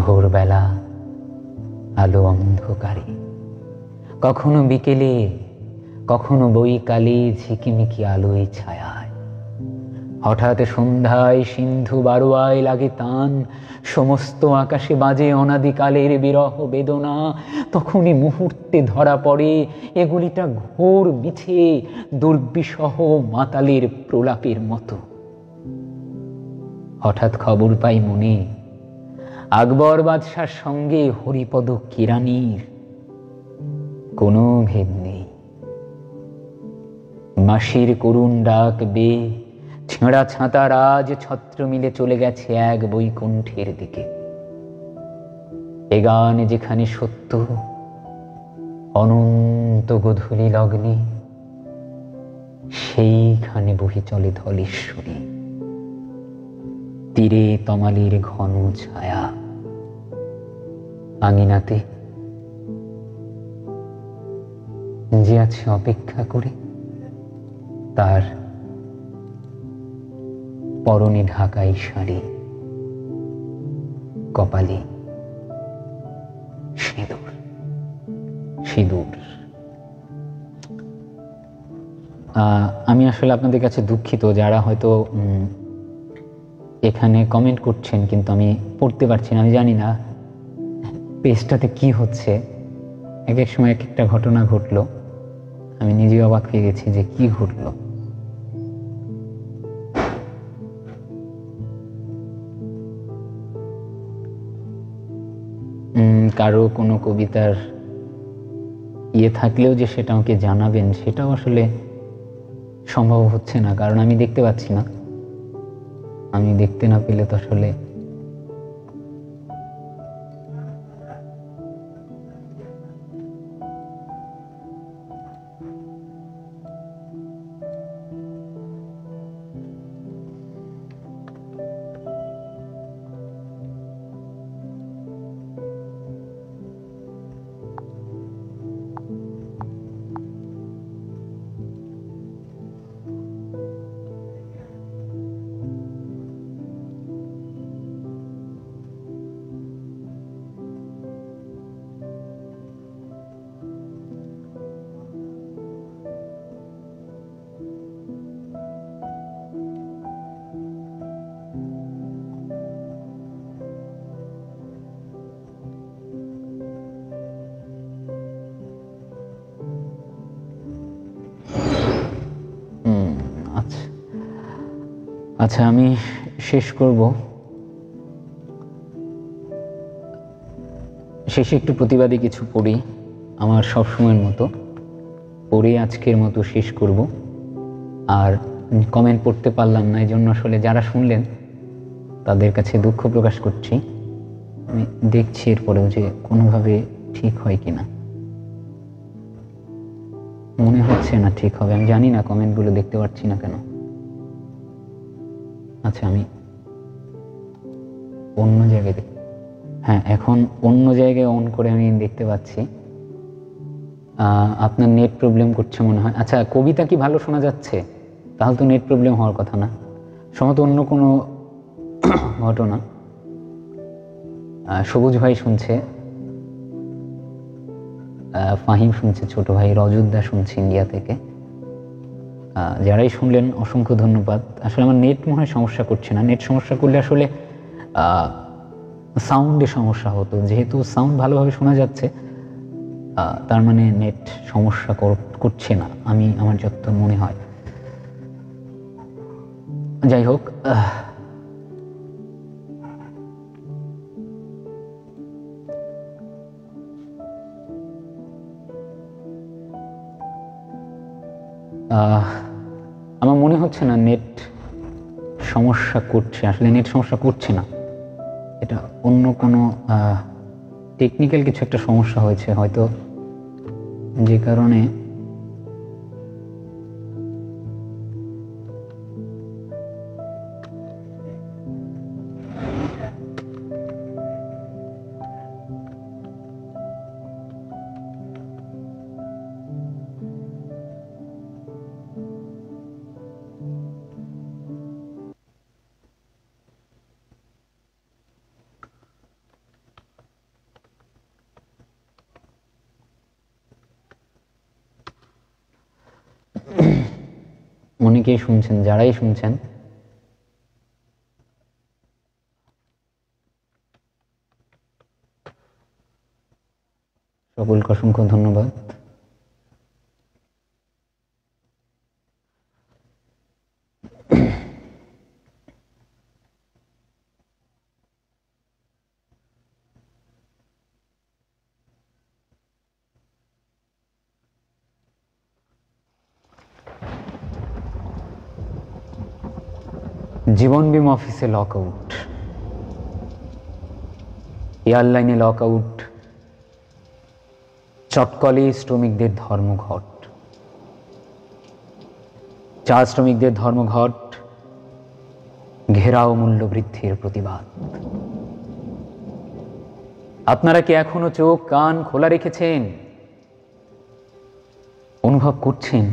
ভোরবেলা আলো অন্ধকারে, কখনো বিকেলে, কখনো বৈকালে ঝিকিমিকি আলোয় ছায়ায়। হঠাৎ সন্ধ্যায় সিন্ধু বারোয়ায় লাগে তান, সমস্ত আকাশে বাজে অনাদিকালের বিরহ বেদনা। তখনই মুহূর্তে ধরা পড়ে এগুলিটা ঘোর মিছে দুর্বিষহ মাতালের প্রলাপের মতো। হঠাৎ খবর পাই মনে, আকবর বাদশার সঙ্গে হরিপদ কিরানির কোনো ভেদ নেই। মাসির করুণ ডাক বে, ছেঁড়া ছাতা রাজ ছত্র মিলে চলে গেছে এক বৈকুণ্ঠের দিকে। এ গান যেখানে সত্য, অনন্ত গোধূলি লগ্নে, সেইখানে বহি চলে ধলেশ্বরী। তীরে তমালির ঘন ছায়া, আঙিনাতে যে আছে অপেক্ষা করে, তার পরনে ঢাকাই শাড়ি, কপালে সিঁদুর। সিঁদুর আমি আসলে আপনাদের কাছে দুঃখিত, যারা হয়তো এখানে কমেন্ট করছেন কিন্তু আমি পড়তে পারছি না। আমি জানি না পেজটাতে কি হচ্ছে, এক এক সময় এক একটা ঘটনা ঘটলো, আমি নিজে অবাক হয়ে গেছি যে কি ঘটলো। কারো কোনো কবিতার ইয়ে থাকলেও যে সেটা আমাকে জানাবেন, সেটাও আসলে সম্ভব হচ্ছে না, কারণ আমি দেখতে পাচ্ছি না। আমি দেখতে না পেলে তো আসলে আচ্ছা, আমি শেষ করব। শেষে একটু প্রতিবাদী কিছু পড়ি, আমার সবসময়ের মতো পড়ে আজকের মতো শেষ করব। আর কমেন্ট পড়তে পারলাম না, এই জন্য আসলে যারা শুনলেন তাদের কাছে দুঃখ প্রকাশ করছি। আমি দেখছি এরপরেও যে কোনোভাবে ঠিক হয় কিনা। মনে হচ্ছে না ঠিক হবে, আমি জানি না, কমেন্টগুলো দেখতে পাচ্ছি না কেন। আচ্ছা, আমি অন্য জায়গায় হ্যাঁ, এখন অন্য জায়গায় অন করে আমি দেখতে পাচ্ছি। আপনার নেট প্রবলেম করছে মনে হয়। আচ্ছা, কবিতা কি ভালো শোনা যাচ্ছে? তাহলে তো নেট প্রবলেম হওয়ার কথা না, সম্ভবত অন্য কোনো ঘটনা। সবুজ ভাই শুনছে, ফাহিম শুনছে, ছোট ভাই রজতদা শুনছে ইন্ডিয়া থেকে। যারাই শুনলেন অসংখ্য ধন্যবাদ। আসলে আমার নেট মনে হয় সমস্যা করছে না, নেট সমস্যা করলে আসলে সাউন্ডে সমস্যা হতো। যেহেতু সাউন্ড ভালোভাবে শোনা যাচ্ছে, তার মানে নেট সমস্যা করছে না, আমার যত মনে হয়। যাই হোক, আমার মনে হচ্ছে না নেট সমস্যা করছে। আসলে নেট সমস্যা করছে না, এটা অন্য কোনো টেকনিক্যাল কিছু একটা সমস্যা হয়েছে হয়তো, যে কারণে অনেকেই শুনছেন, যারাই শুনছেন সকলকে অসংখ্য ধন্যবাদ। জীবন বীমা অফিসে লক আউট, এয়ারলাইনে লক আউট, চটকলে শ্রমিকদের ধর্মঘট, চা শ্রমিকদের ধর্মঘট, ঘেরাও মূল্য বৃদ্ধির প্রতিবাদ। আপনারা কি এখনো চোখ কান খোলা রেখেছেন? অনুভব করছেন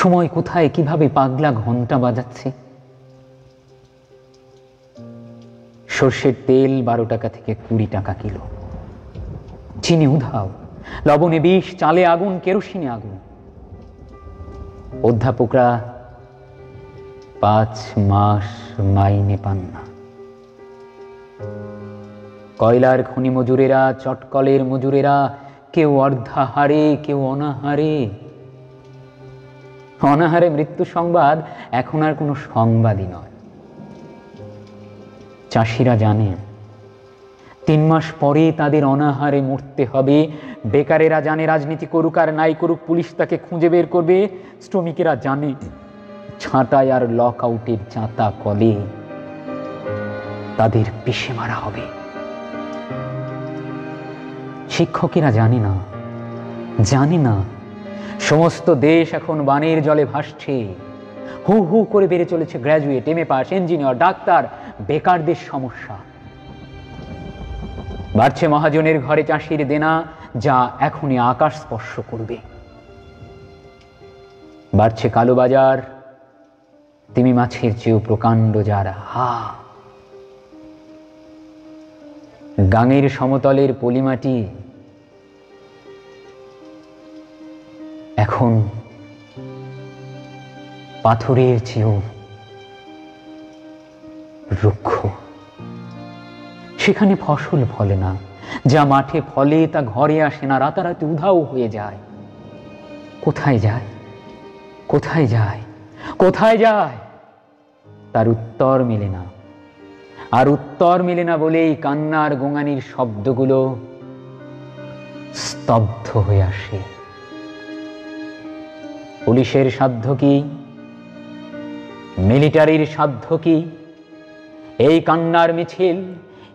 সময় কোথায় কিভাবে পাগলা ঘন্টা বাজাচ্ছে? সর্ষের তেল 12 টাকা থেকে 20 টাকা কিলো, চিনি উধাও, লবণে বিষ, চালে আগুন, কেরোসিনে আগুন। অধ্যাপকরা 5 মাস মাইনে পান না। কয়লার খনি মজুরেরা, চটকলের মজুরেরা, কেউ অর্ধাহারে, কেউ অনাহারে। অনাহারে মৃত্যু সংবাদ এখন আর কোনো সংবাদই নয়। চাষিরা জানে 3 মাস পরে তাদের অনাহারে মরতে হবে। বেকারেরা জানে রাজনীতি করুক আর নাই করুক পুলিশ তাকে খুঁজে বের করবে। শ্রমিকেরা জানে ছাঁটাই আর লক আউটের চাঁতা কলে তাদের পিষে মারা হবে। শিক্ষকেরা জানে না সমস্ত দেশ এখন বানের জলে ভাসছে। হু হু করে বেড়ে চলেছে graduate, MA pass, engineer, doctor. বেকারদের সমস্যা বাড়ছে মহাজনের ঘরে চাষির দেনা, যা এখনই আকাশ স্পর্শ করবে। বাড়ছে কালোবাজার, তিমি মাছের চেয়েও প্রকাণ্ড যার হা। গাঙের সমতলের পলিমাটি এখন পাথরের চেয়েও রুক্ষ। সেখানে ফসল ফলে না, যা মাঠে ফলে তা ঘরে আসে না, রাতারাতি উধাও হয়ে যায়। কোথায় যায়, কোথায় যায়, কোথায় যায় তার উত্তর মেলে না। আর উত্তর মেলে না বলেই কান্নার গোঙানির শব্দগুলো স্তব্ধ হয়ে আসে। পুলিশের সাধ্য কি, মিলিটারির সাধ্য কি? এই কান্নার মিছিল,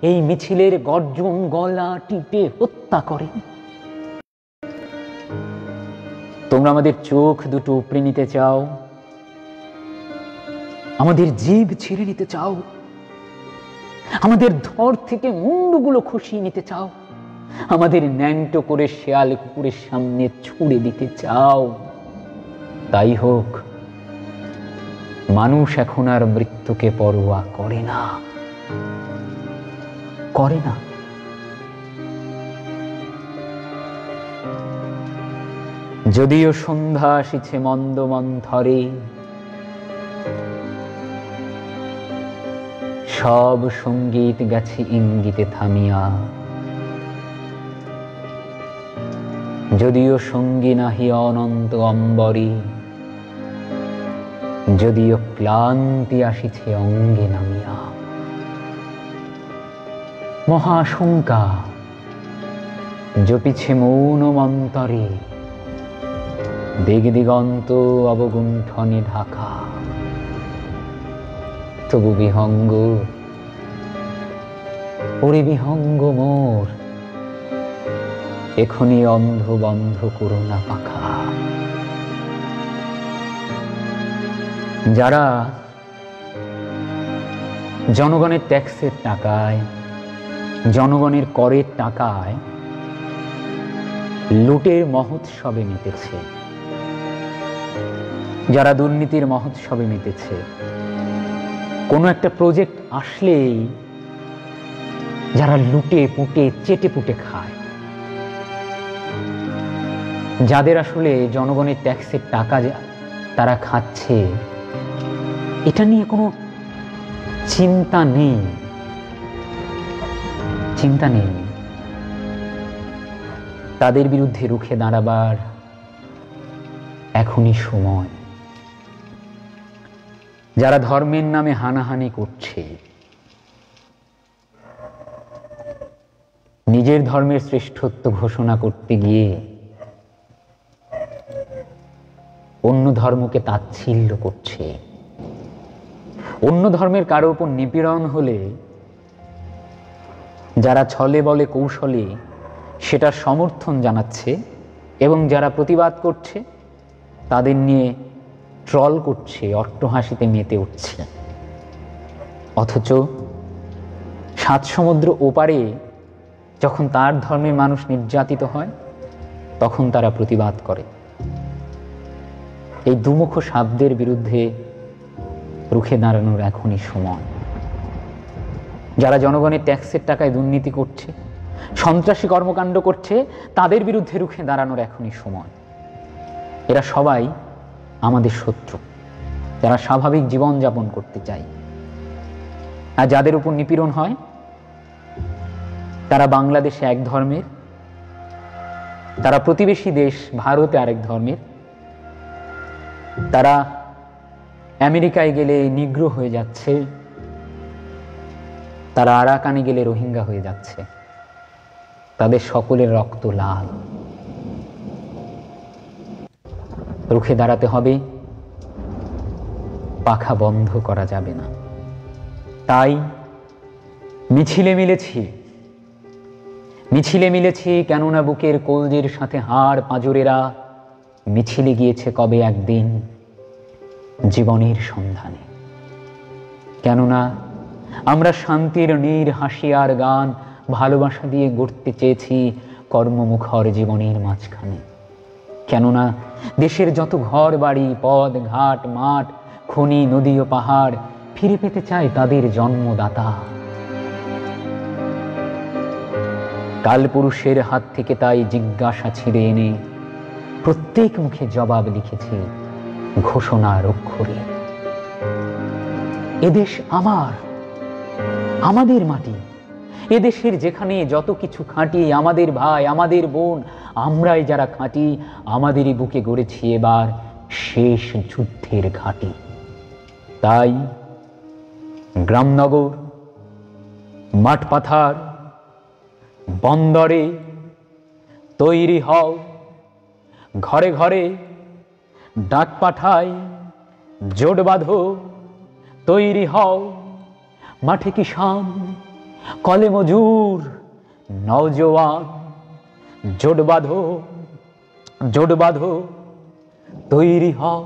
এই মিছিলের গর্জন গলা টিপে হত্যা করে। তোমরা আমাদের চোখ দুটো উপড়ে নিতে চাও, আমাদের জিভ ছিঁড়ে নিতে চাও, আমাদের ধর থেকে মুন্ডুগুলো খসিয়ে নিতে চাও, আমাদের ন্যাংটো করে শেয়াল কুকুরের সামনে ছুঁড়ে দিতে চাও। তাই হোক, মানুষ এখন আর মৃত্যুকে পরোয়া করে না, করে না। যদিও সন্ধ্যা আসিছে মন্দ মন্থরে, সব সঙ্গীত গেছে ইঙ্গিতে থামিয়া। যদিও সঙ্গী নাহি অনন্ত অম্বরে, যদিও ক্লান্তি আসিছে অঙ্গে নামিয়া। মহাশঙ্কা জপিছে মৌন মন্তরে, দিগ দিগন্ত অবগুণ্ঠনে ঢাকা। তবু বিহঙ্গ, ওরে বিহঙ্গ মোর, এখনি অন্ধ বন্ধ করুণা পাখা। যারা জনগণের ট্যাক্সের টাকায়, জনগণের করের টাকায় লুটের মহোৎসবে মেতেছে, যারা দুর্নীতির মহোৎসবে মেতেছে, কোনো একটা প্রজেক্ট আসলেই যারা লুটে পুটে চেটে পুটে খায়, যাদের আসলে জনগণের ট্যাক্সের টাকা তারা খাচ্ছে, এটা নিয়ে কোনো চিন্তা নেই, চিন্তা নেই। তাদের বিরুদ্ধে রুখে দাঁড়াবার এখনই সময়। যারা ধর্মের নামে হানাহানি করছে, নিজের ধর্মের শ্রেষ্ঠত্ব ঘোষণা করতে গিয়ে অন্য ধর্মকে তাচ্ছিল্য করছে, অন্য ধর্মের কারো উপর নিপীড়ন হলে যারা ছলে বলে কৌশলে সেটা সমর্থন জানাচ্ছে এবং যারা প্রতিবাদ করছে তাদের নিয়ে ট্রল করছে, অট্টহাসিতে মেতে উঠছে। অথচ 7 সমুদ্র ওপারে যখন তার ধর্মের মানুষ নির্যাতিত হয় তখন তারা প্রতিবাদ করে। এই দুমুখ শব্দের বিরুদ্ধে রুখে দাঁড়ানোর এখনই সময়। যারা জনগণের ট্যাক্সের টাকায় দুর্নীতি করছে, সন্ত্রাসী কর্মকাণ্ড করছে, তাদের বিরুদ্ধে রুখে দাঁড়ানোর এখনই সময়। এরা সবাই আমাদের শত্রু, যারা স্বাভাবিক জীবন যাপন করতে চায়। আর যাদের উপর নিপীড়ন হয় তারা বাংলাদেশে এক ধর্মের, তারা প্রতিবেশী দেশ ভারতে আরেক ধর্মের, তারা আমেরিকায় গেলে নিগ্রো হয়ে যাচ্ছে, তারা আরাকানে গেলে রোহিঙ্গা হয়ে যাচ্ছে, তাদের সকলের রক্ত লাল। রুখে দাঁড়াতে হবে, পাখা বন্ধ করা যাবে না। তাই মিছিলে মিলেছি, কেননা বুকের কলজের সাথে হাড় পাঁজরেরা মিছিলে গিয়েছে কবে একদিন জীবনের সন্ধানে। কেননা আমরা শান্তির নীর, হাসি আর গান, ভালোবাসা দিয়ে গড়তে চেয়েছি কর্মমুখর জীবনের মাঝখানে। কেননা দেশের যত ঘর বাড়ি, পথ ঘাট, মাঠ, খনি, নদী ও পাহাড় ফিরে পেতে চায় তাদের জন্মদাতা। কালপুরুষের হাত থেকে তাই জিজ্ঞাসা ছিঁড়ে এনে প্রত্যেক মুখে জবাব লিখেছি ঘোষণার অক্ষরে। এদেশ আমার, আমাদের মাটি। এদেশের যেখানে যত কিছু খাঁটি, আমাদের ভাই, আমাদের বোন, আমরাই যারা খাঁটি, আমাদেরই বুকে গড়েছি এবার শেষ যুদ্ধের ঘাঁটি। তাই গ্রামনগর, মাঠ পাথার, বন্দরে তৈরি হও, ঘরে ঘরে ডাক পাঠায় জোট বাঁধো, তৈরি হও, মাঠে কিষান, কলে মজুর, নওজোয়ান, জোট বাঁধো, তৈরি হও।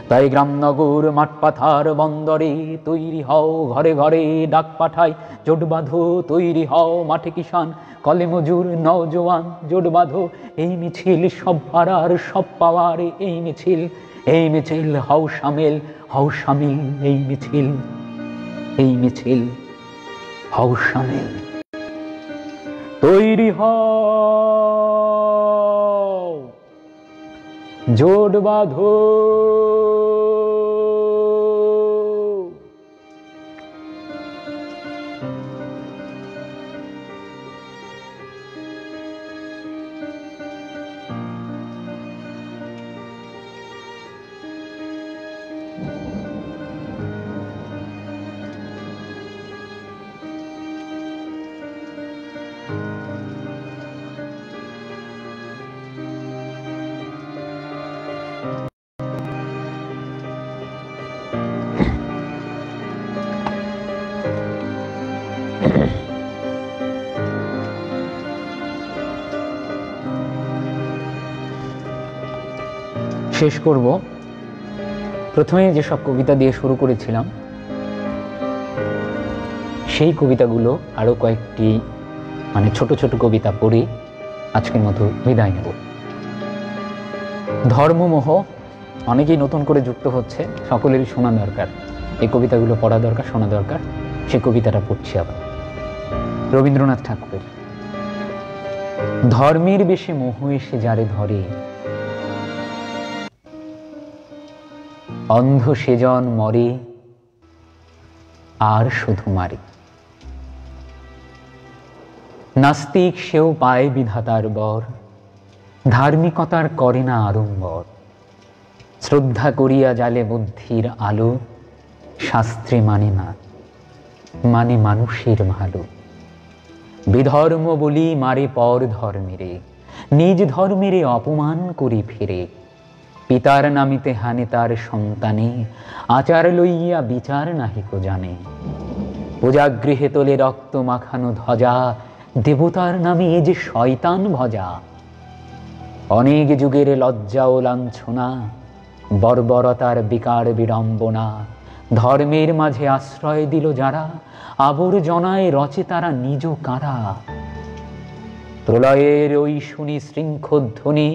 তাই গ্রামনগর, মাঠ পাথার, বন্দরে তৈরি হও, ঘরে ঘরে ডাক পাঠায় জোট বাঁধো, তৈরি হও, মাঠে কিষান, কলে মজুর, নওজোয়ান, জোট বাঁধো। এই মিছিল সব পাড়ার, সব পাওয়ার, এই মিছিল হও শামিল, এই মিছিল হও শামিল। তৈরি হও, জোট বাঁধো। শেষ করব, প্রথমে যেসব কবিতা দিয়ে শুরু করেছিলাম সেই কবিতাগুলো আরো কয়েকটি ছোট ছোট কবিতা পড়ে আজকের মতো বিদায় নেব। ধর্মমোহ, অনেকেই নতুন করে যুক্ত হচ্ছে, সকলেরই শোনা দরকার, এই কবিতাগুলো পড়া দরকার, শোনা দরকার। সেই কবিতাটা পড়ছি আবার, রবীন্দ্রনাথ ঠাকুরের। ধর্মের বেশে মোহ এসে যারে ধরে, অন্ধ সেজন মরে আর শুধু মারে। নাস্তিক সেও পায় বিধাতার বর, ধার্মিকতার করে না আড়ম্বর। শ্রদ্ধা করিয়া জালে বুদ্ধির আলো, শাস্ত্রে মানে না, মানে মানুষের ভালো। বিধর্ম বলি মারে পর ধর্মেরে, নিজ ধর্মেরে অপমান করি ফিরে। পিতার নামিতে হানে তার সন্তানে, আচার লইয়া বিচার নাহিক জানে। পূজাগৃহে তোলে রক্ত মাখানো ধ্বজা, দেবতার নামে এ যে শয়তান ভজা। অনেক যুগের লজ্জা ও লাঞ্ছনা, বর্বরতার বিকার বিড়ম্বনা। ধর্মের মাঝে আশ্রয় দিল যারা, আবর্জনায় রচে তারা নিজ কারা। প্রলয়ের ওই শুনি শৃঙ্খধ্বনি,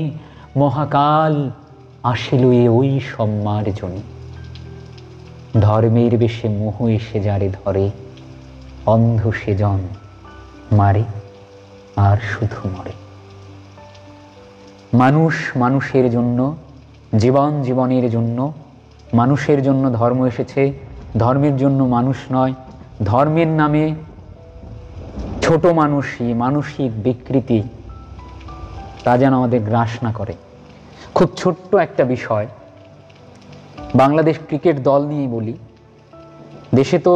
মহাকাল আসিল ওই সম্মার জনি। ধর্মের বেশে মোহ এসে যারে ধরে, অন্ধ সেজন মারে আর শুধু মরে। মানুষ মানুষের জন্য জীবন জীবনের জন্য, মানুষের জন্য ধর্ম এসেছে, ধর্মের জন্য মানুষ নয়। ধর্মের নামে ছোট মানসিক বিকৃতি তা যেন আমাদের গ্রাস না করে। খুব ছোট্ট একটা বিষয়, বাংলাদেশ ক্রিকেট দল নিয়েই বলি। দেশে তো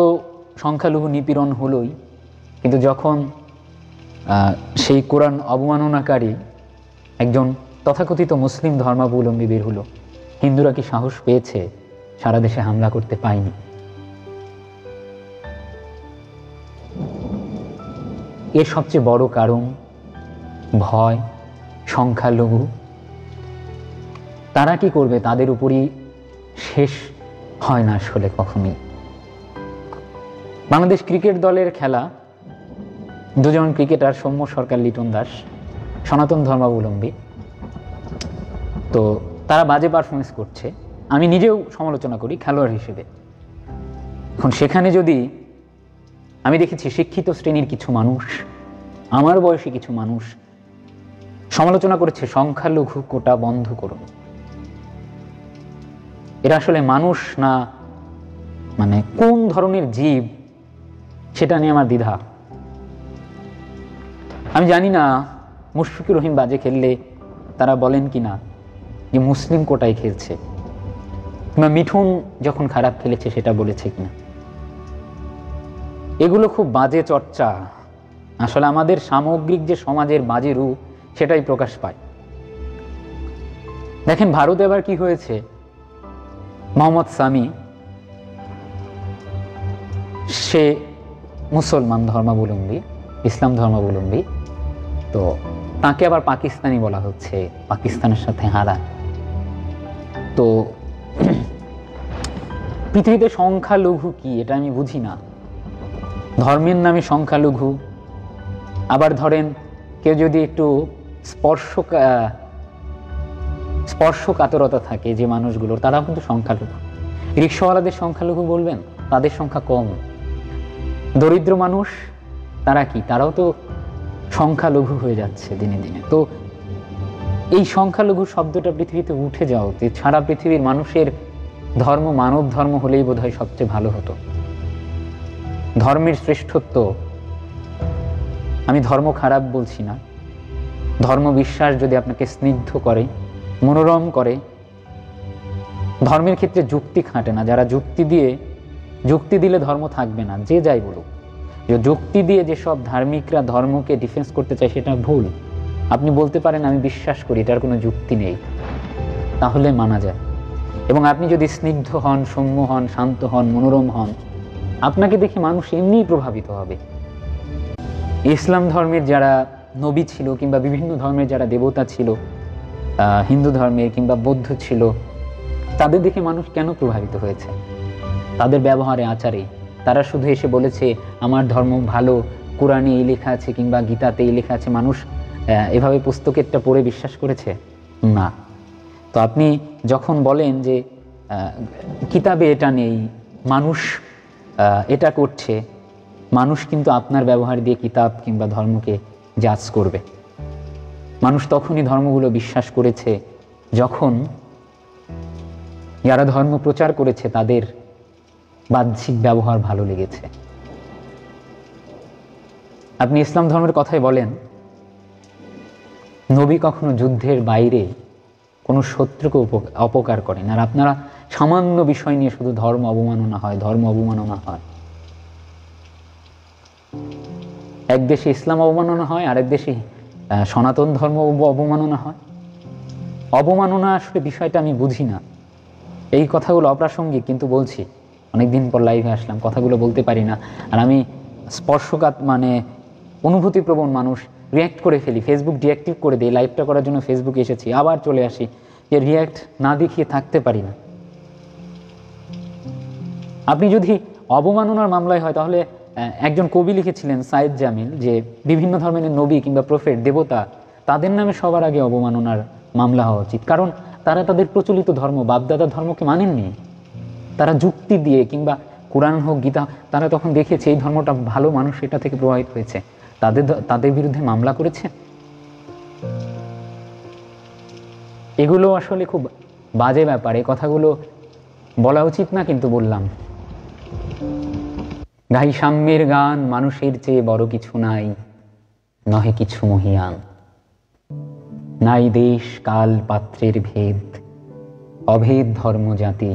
সংখ্যালঘু নিপীড়ন হলোই, কিন্তু যখন সেই কোরআন অবমাননাকারী একজন তথাকথিত মুসলিম ধর্মাবলম্বী বের হলো, হিন্দুরা কি সাহস পেয়েছে সারা দেশে হামলা করতে? পায়নি। এর সবচেয়ে বড় কারণ ভয়, সংখ্যালঘু। তারা কি করবে? তাদের উপরই শেষ হয় না আসলে কখনোই। বাংলাদেশ ক্রিকেট দলের খেলা, দুজন ক্রিকেটার, সৌম্য সরকার, লিটন দাস, সনাতন ধর্মাবলম্বী। তো তারা বাজে পারফরমেন্স করছে, আমি নিজেও সমালোচনা করি খেলোয়াড় হিসেবে। এখন সেখানে যদি আমি দেখেছি শিক্ষিত শ্রেণীর কিছু মানুষ, আমার বয়সী কিছু মানুষ সমালোচনা করেছে সংখ্যালঘু কোটা বন্ধ করুন। এরা আসলে মানুষ না মানে কোন ধরনের জীব সেটা নিয়ে আমার দ্বিধা। আমি জানি না মুশফিকুর রহিম বাজে খেললে তারা বলেন কিনা যে মুসলিম কোটায় খেলছে, কিংবা মিঠুন যখন খারাপ খেলেছে সেটা বলেছে কিনা। এগুলো খুব বাজে চর্চা। আসলে আমাদের সামগ্রিক যে সমাজের বাজে রূপ সেটাই প্রকাশ পায়। দেখেন ভারতে আবার কি হয়েছে, মোহাম্মদ সামি, সে মুসলমান ধর্মাবলম্বী, ইসলাম ধর্মাবলম্বী, তো তাকে আবার পাকিস্তানি বলা হচ্ছে, পাকিস্তানের সাথে হারা। তো পৃথিবীতে সংখ্যালঘু কি এটা আমি বুঝি না। ধর্মের নামে সংখ্যালঘু। আবার ধরেন কেউ যদি একটু স্পর্শকাতরতা থাকে যে মানুষগুলোর, তারাও কিন্তু সংখ্যালঘু। রিক্সাওয়ালাদের সংখ্যালঘু বলবেন? তাদের সংখ্যা কম। দরিদ্র মানুষ তারা কি? তারাও তো সংখ্যালঘু হয়ে যাচ্ছে দিনে দিনে। তো এই সংখ্যালঘু শব্দটা পৃথিবীতে উঠে যাওয়া উচিত। সারা পৃথিবীর মানুষের ধর্ম মানব ধর্ম হলেই বোধহয় সবচেয়ে ভালো হতো। ধর্মের শ্রেষ্ঠত্ব, আমি ধর্ম খারাপ বলছি না। ধর্ম বিশ্বাস যদি আপনাকে স্নিগ্ধ করে, মনোরম করে, ধর্মের ক্ষেত্রে যুক্তি খাটে না। যারা যুক্তি দিলে ধর্ম থাকবে না, যে যাই বলুক। যে যুক্তি দিয়ে যেসব ধার্মিকরা ধর্মকে ডিফেন্স করতে চায় সেটা ভুল। আপনি বলতে পারেন আমি বিশ্বাস করি, এটার কোনো যুক্তি নেই, তাহলে মানা যায়। এবং আপনি যদি স্নিগ্ধ হন, সৌম্য হন, শান্ত হন, মনোরম হন, আপনাকে দেখে মানুষ এমনিই প্রভাবিত হবে। ইসলাম ধর্মের যারা নবী ছিল, কিংবা বিভিন্ন ধর্মের যারা দেবতা ছিল, হিন্দু ধর্মের কিংবা বৌদ্ধ ছিল, তাদের দেখে মানুষ কেন প্রভাবিত হয়েছে? তাদের ব্যবহারে, আচারে। তারা শুধু এসে বলেছে আমার ধর্ম ভালো, কোরআনে এই লেখা আছে কিংবা গীতাতে এই লেখা আছে, মানুষ এভাবে পুস্তকেরটা পড়ে বিশ্বাস করেছে? না। তো আপনি যখন বলেন যে কিতাবে এটা নেই, মানুষ এটা করছে, মানুষ কিন্তু আপনার ব্যবহার দিয়ে কিতাব কিংবা ধর্মকে জাজ করবে। মানুষ তখনই ধর্মগুলো বিশ্বাস করেছে যখন যারা ধর্ম প্রচার করেছে তাদের বাহ্যিক ব্যবহার ভালো লেগেছে। আপনি ইসলাম ধর্মের কথাই বলেন, নবী কখনো যুদ্ধের বাইরে কোনো শত্রুকে অপকার করেন। আর আপনারা সামান্য বিষয় নিয়ে শুধু ধর্ম অবমাননা হয়। এক দেশে ইসলাম অবমাননা হয়, আরেক দেশে সনাতন ধর্ম অবমাননা হয়। অবমাননা আসলে বিষয়টা আমি বুঝি না। এই কথাগুলো অপ্রাসঙ্গিক, কিন্তু বলছি। অনেকদিন পর লাইভে আসলাম, কথাগুলো বলতে পারি না। আর আমি স্পর্শকাত মানে অনুভূতিপ্রবণ মানুষ, রিয়্যাক্ট করে ফেলি, ফেসবুক ডিঅ্যাক্টিভ করে দিই। লাইভটা করার জন্য ফেসবুকে এসেছি, আবার চলে আসি, যে রিয়্যাক্ট না দেখিয়ে থাকতে পারি না। আপনি যদি অবমাননার মামলায় হয়, তাহলে একজন কবি লিখেছিলেন সাইদ জামিল, যে বিভিন্ন ধর্মের নবী কিংবা প্রফেট, দেবতা, তাদের নামে সবার আগে অবমাননার মামলা হওয়া উচিত। কারণ তারা তাদের প্রচলিত ধর্ম, বাপদাদার ধর্মকে মানেননি। তারা যুক্তি দিয়ে কিংবা কোরআন হোক, গীতা, তারা তখন দেখেছে এই ধর্মটা ভালো, মানুষ এটা থেকে প্রভাবিত হয়েছে, তাদের বিরুদ্ধে মামলা করেছে। এগুলো আসলে খুব বাজে ব্যাপার, এই কথাগুলো বলা উচিত না, কিন্তু বললাম। গাই সাম্যের গান, মানুষের চেয়ে বড় কিছু নাই, নহে কিছু মহিয়ান। নাই দেশ কাল পাত্রের ভেদ, অভেদ ধর্ম জাতি,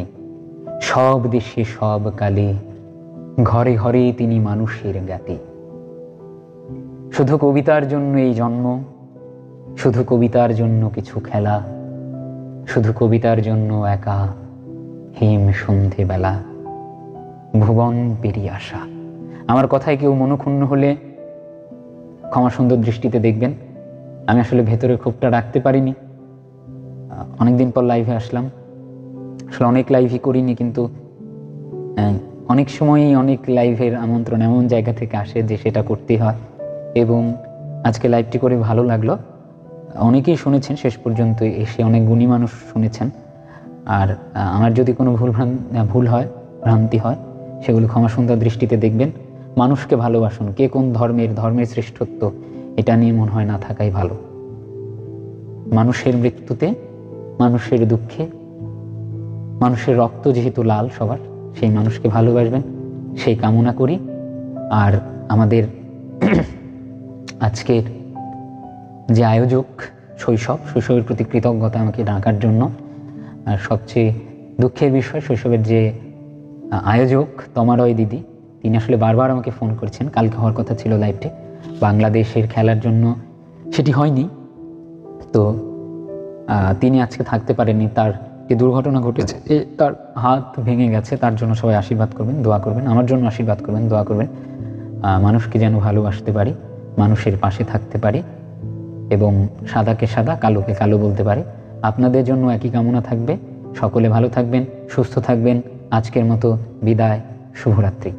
সব দেশে সব কালে, ঘরে ঘরে তিনি মানুষের জ্ঞাতি। শুধু কবিতার জন্য এই জন্ম, শুধু কবিতার জন্য কিছু খেলা, শুধু কবিতার জন্য একা হিম সন্ধে বেলা, ভুবন পেরিয়ে আসা। আমার কথায় কেউ মনক্ষুণ্ণ হলে ক্ষমা সুন্দর দৃষ্টিতে দেখবেন। আমি আসলে ভেতরে ক্ষোভটা রাখতে পারিনি, অনেকদিন পর লাইভে আসলাম। আসলে অনেক লাইভই করিনি, কিন্তু অনেক সময়ই অনেক লাইভের আমন্ত্রণ এমন জায়গা থেকে আসে যে সেটা করতে হয়। এবং আজকে লাইভটি করে ভালো লাগলো। অনেকেই শুনেছেন শেষ পর্যন্ত এসে, অনেক গুণী মানুষ শুনেছেন। আর আমার যদি কোনো ভুল হয়, ভ্রান্তি হয়, সেগুলো ক্ষমা সুন্দর দৃষ্টিতে দেখবেন। মানুষকে ভালোবাসুন। কে কোন ধর্মের শ্রেষ্ঠত্ব এটা নিয়ে মনে হয় না থাকাই ভালো। মানুষের মৃত্যুতে, মানুষের দুঃখে, মানুষের রক্ত যেহেতু লাল সবার, সেই মানুষকে ভালোবাসবেন, সেই কামনা করি। আর আমাদের আজকের যে আয়োজক শৈশবের প্রতি কৃতজ্ঞতা আমাকে ডাকার জন্য। আর সবচেয়ে দুঃখের বিষয়, শৈশবের যে আয়োজক তমারয় দিদি, তিনি আসলে বারবার আমাকে ফোন করেছেন। কালকে হওয়ার কথা ছিল লাইভটি, বাংলাদেশের খেলার জন্য সেটি হয়নি। তো তিনি আজকে থাকতে পারেননি। তার যে দুর্ঘটনা ঘটেছে, তার হাত ভেঙে গেছে, তার জন্য সবাই আশীর্বাদ করবেন, দোয়া করবেন। আমার জন্য আশীর্বাদ করবেন, দোয়া করবেন। মানুষকে যেন ভালোবাসতে পারি, মানুষের পাশে থাকতে পারি, এবং সাদাকে সাদা, কালোকে কালো বলতে পারি। আপনাদের জন্য একই কামনা থাকবে। সকলে ভালো থাকবেন, সুস্থ থাকবেন। আজকের মতো বিদায়, শুভরাত্রি।